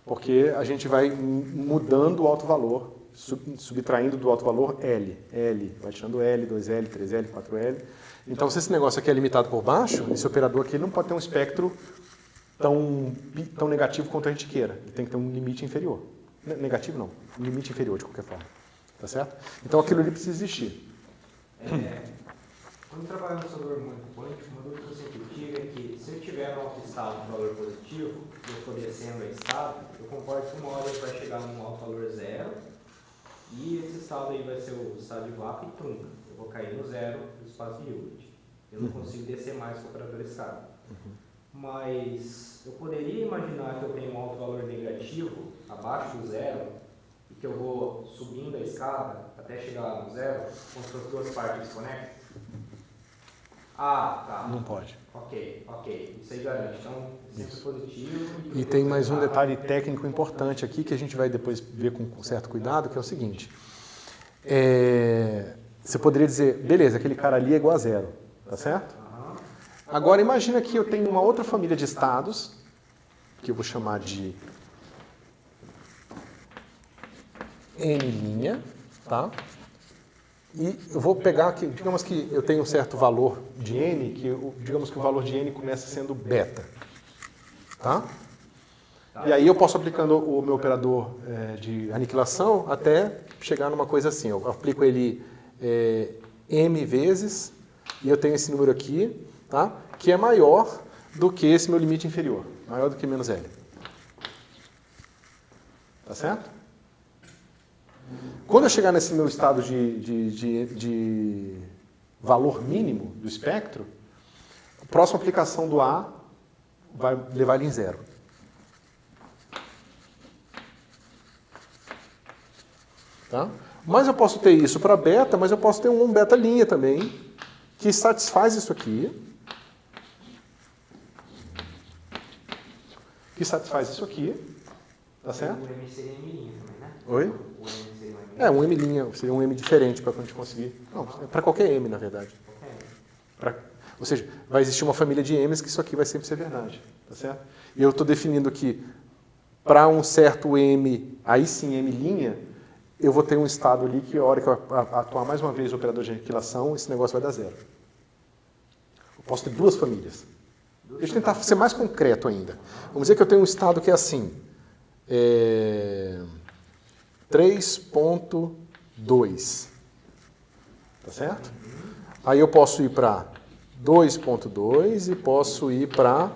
[SPEAKER 1] Porque a gente vai mudando o alto valor, subtraindo do alto valor L. L, vai tirando L, 2L, 3L, 4L. Então, se esse negócio aqui é limitado por baixo, esse operador aqui não pode ter um espectro tão negativo quanto a gente queira. Ele tem que ter um limite inferior. Negativo não, um limite inferior de qualquer forma. Tá certo? Então aquilo ali precisa existir.
[SPEAKER 4] Quando trabalho no software muito quântico, uma dúvida que eu sempre tive é que se eu tiver no alto estado um valor positivo, e eu for descendo a estado, eu concordo que uma hora ele vai chegar num alto valor zero, e esse estado aí vai ser o estado de vácuo e trunca. Eu vou cair no zero do espaço de Hilbert. Eu não consigo descer mais com o operador escada. Mas eu poderia imaginar que eu tenho um alto valor negativo abaixo do zero e que eu vou subindo a escada até chegar no zero, como se as duas partes se conectam? Ah, tá.
[SPEAKER 1] Não pode.
[SPEAKER 4] Ok. Isso aí garante. Então, sempre positivo.
[SPEAKER 1] E tem mais um detalhe técnico importante aqui que a gente vai depois ver com certo cuidado, que é o seguinte. Você poderia dizer, beleza, aquele cara ali é igual a zero, tá certo? Agora imagina que eu tenho uma outra família de estados, que eu vou chamar de N', tá? E eu vou pegar aqui, digamos que eu tenho um certo valor de N, digamos que o valor de N começa sendo beta, tá? E aí eu posso aplicando o meu operador de aniquilação até chegar numa coisa assim, eu aplico ele M vezes, e eu tenho esse número aqui, tá? Que é maior do que esse meu limite inferior, maior do que menos L. Tá certo? Quando eu chegar nesse meu estado de valor mínimo do espectro, a próxima aplicação do A vai levar ele em zero. Tá? Mas eu posso ter isso para beta, mas eu posso ter um beta linha também, que satisfaz isso aqui. Tá certo?
[SPEAKER 3] O M seria M' também, né?
[SPEAKER 1] Oi?
[SPEAKER 3] O M seria um M'.
[SPEAKER 1] Um M', seria um M diferente para a gente conseguir. Não, para qualquer M, na verdade. Ou seja, vai existir uma família de M's que isso aqui vai sempre ser verdade. Tá certo? E eu estou definindo que para um certo M, aí sim M', eu vou ter um estado ali que a hora que eu atuar mais uma vez o operador de aniquilação, esse negócio vai dar zero. Eu posso ter duas famílias. Deixa eu tentar ser mais concreto ainda. Vamos dizer que eu tenho um estado que é assim, 3.2, tá certo? Aí eu posso ir para 2.2 e posso ir para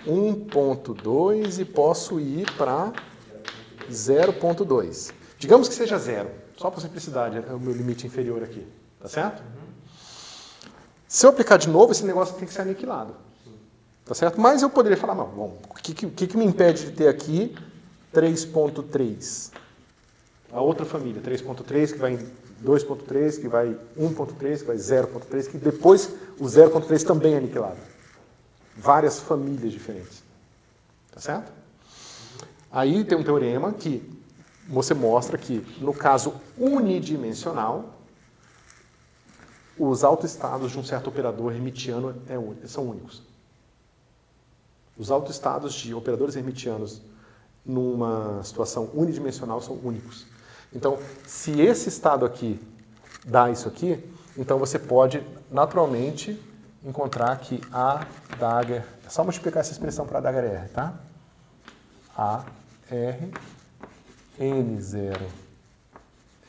[SPEAKER 1] 1.2 e posso ir para 0.2. Digamos que seja zero, só por simplicidade, é o meu limite inferior aqui, tá certo? Se eu aplicar de novo, esse negócio tem que ser aniquilado. Tá certo? Mas eu poderia falar, bom, o que me impede de ter aqui 3.3? A outra família, 3.3, que vai em 2.3, que vai 1.3, que vai 0.3, que depois o 0.3 também é aniquilado. Várias famílias diferentes. Tá certo? Aí tem um teorema que você mostra que, no caso unidimensional, os autoestados de um certo operador hermitiano são únicos. Os autoestados de operadores hermitianos numa situação unidimensional são únicos. Então, se esse estado aqui dá isso aqui, então você pode naturalmente encontrar que A dagger... É só multiplicar essa expressão para dagger R, tá? A, R, N0,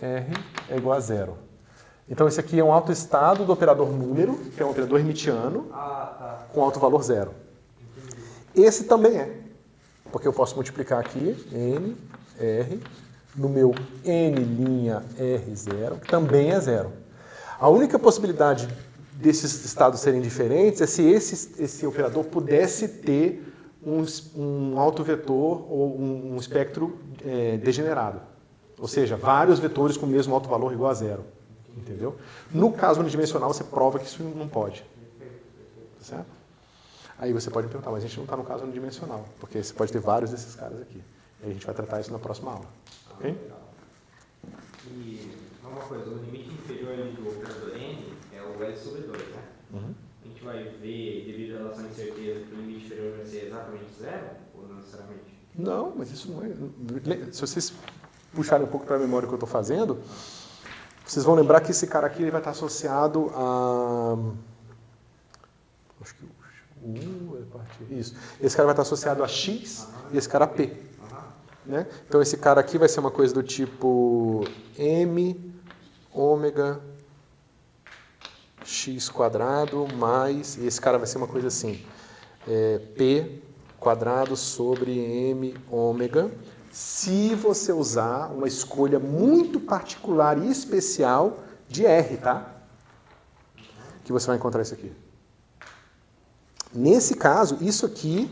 [SPEAKER 1] R é igual a zero. Então, esse aqui é um autoestado do operador número, que é um operador hermitiano, com alto valor zero. Esse também é. porque eu posso multiplicar aqui N, R, no meu N' R0, que também é zero. A única possibilidade desses estados serem diferentes é se esse operador pudesse ter um autovetor ou um espectro degenerado. Ou seja, vários vetores com o mesmo autovalor igual a zero. Entendeu? No caso unidimensional, você prova que isso não pode. Tá certo? Aí você pode me perguntar, mas a gente não está no caso unidimensional, porque você pode ter vários desses caras aqui. E a gente vai tratar isso na próxima aula. Ok?
[SPEAKER 4] E uma coisa, o limite inferior ali do operador N é o L sobre 2, né?
[SPEAKER 1] Uhum.
[SPEAKER 4] A gente vai ver, devido à relação de incerteza, que o limite inferior vai ser exatamente zero, ou não necessariamente?
[SPEAKER 1] Não, mas isso não é... Se vocês puxarem um pouco para a memória que eu estou fazendo, vocês vão lembrar que esse cara aqui ele vai estar associado a... Acho que isso. Esse cara vai estar associado a X e esse cara a P. Né? Então esse cara aqui vai ser uma coisa do tipo M ômega X quadrado mais... E esse cara vai ser uma coisa assim. P quadrado sobre M ômega, se você usar uma escolha muito particular e especial de R, tá? Que você vai encontrar isso aqui. Nesse caso, isso aqui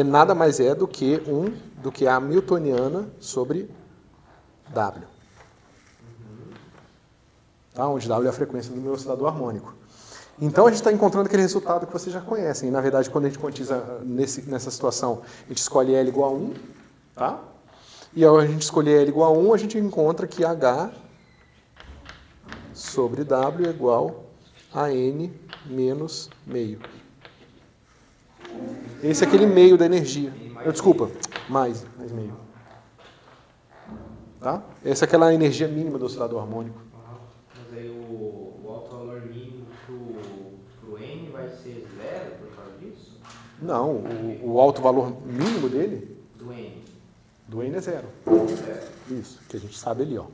[SPEAKER 1] nada mais é do que a hamiltoniana sobre W. Tá? Onde W é a frequência do meu oscilador harmônico. Então a gente está encontrando aquele resultado que vocês já conhecem. E, na verdade, quando a gente quantiza nessa situação, a gente escolhe L igual a 1, tá? E ao a gente escolher L igual a 1, a gente encontra que H sobre W é igual a N menos meio. Esse é aquele meio da energia. Desculpa, mais meio. Tá? Essa é aquela energia mínima do oscilador harmônico.
[SPEAKER 4] Mas aí o alto valor mínimo pro N vai ser zero por causa disso?
[SPEAKER 1] Não, o alto valor mínimo dele?
[SPEAKER 4] Do N
[SPEAKER 1] É zero. Isso, que a gente sabe ali, ó.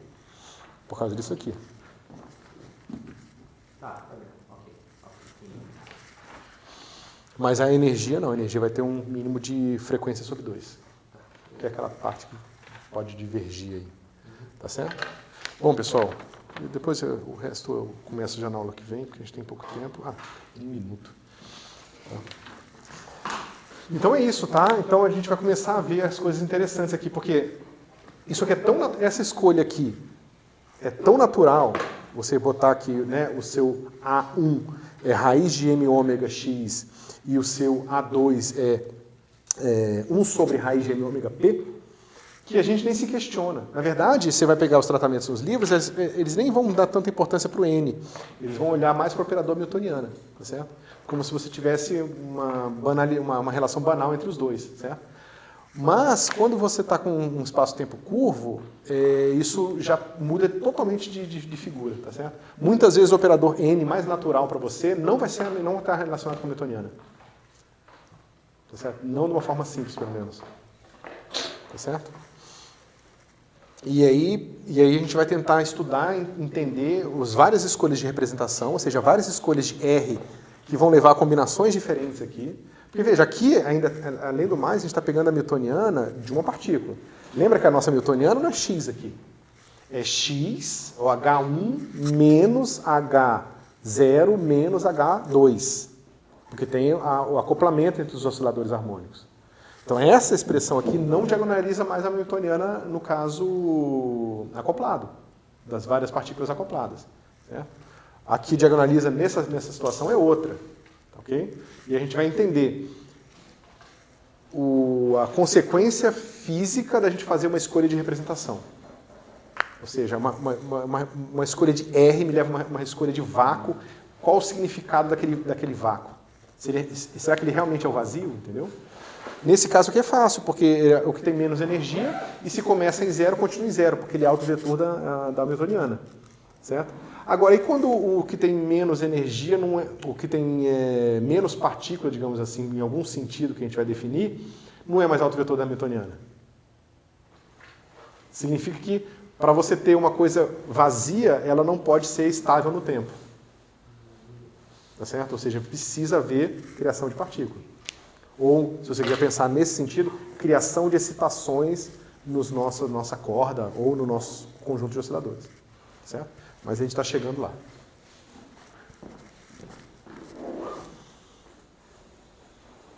[SPEAKER 1] Por causa disso aqui.
[SPEAKER 4] Tá bem. Ok.
[SPEAKER 1] Mas a energia não, a energia vai ter um mínimo de frequência sobre 2. Que é aquela parte que pode divergir aí. Tá certo? Bom, pessoal, depois o resto eu começo já na aula que vem, porque a gente tem pouco tempo. 1 minuto. Tá. Então é isso, tá? Então a gente vai começar a ver as coisas interessantes aqui, porque isso aqui essa escolha aqui é tão natural, você botar aqui, né, o seu A1 é raiz de M ômega X e o seu A2 é 1 sobre raiz de M ômega P, que a gente nem se questiona. Na verdade, você vai pegar os tratamentos nos livros, eles nem vão dar tanta importância para o N, eles vão olhar mais para o operador hamiltoniano, tá certo? Como se você tivesse uma relação banal entre os dois, certo? Mas, quando você está com um espaço-tempo curvo, isso já muda totalmente de figura, tá certo? Muitas vezes o operador N mais natural para você não vai estar relacionado com a hamiltoniana. Tá certo? Não de uma forma simples, pelo menos. Tá certo? E aí a gente vai tentar estudar, entender as várias escolhas de representação, ou seja, várias escolhas de R que vão levar a combinações diferentes aqui. Porque veja, aqui, ainda, além do mais, a gente está pegando a hamiltoniana de uma partícula. Lembra que a nossa hamiltoniana não é X aqui. É X, ou H1, menos H0, menos H2. Porque tem o acoplamento entre os osciladores harmônicos. Então, essa expressão aqui não diagonaliza mais a hamiltoniana no caso acoplado, das várias partículas acopladas. Certo? Aqui diagonaliza nessa situação é outra. Ok? E a gente vai entender a consequência física da gente fazer uma escolha de representação. Ou seja, uma escolha de R me leva a uma escolha de vácuo. Qual o significado daquele vácuo? Será que ele realmente é o vazio? Entendeu? Nesse caso aqui é fácil, porque é o que tem menos energia, e se começa em zero, continua em zero, porque ele é autovetor da hamiltoniana. Certo? Agora, e quando o que tem menos energia, o que tem menos partícula, digamos assim, em algum sentido que a gente vai definir, não é mais autovetor da hamiltoniana? Significa que, para você ter uma coisa vazia, ela não pode ser estável no tempo. Tá certo? Ou seja, precisa haver criação de partícula. Ou, se você quiser pensar nesse sentido, criação de excitações nossa corda ou no nosso conjunto de osciladores. Certo? Mas a gente está chegando lá.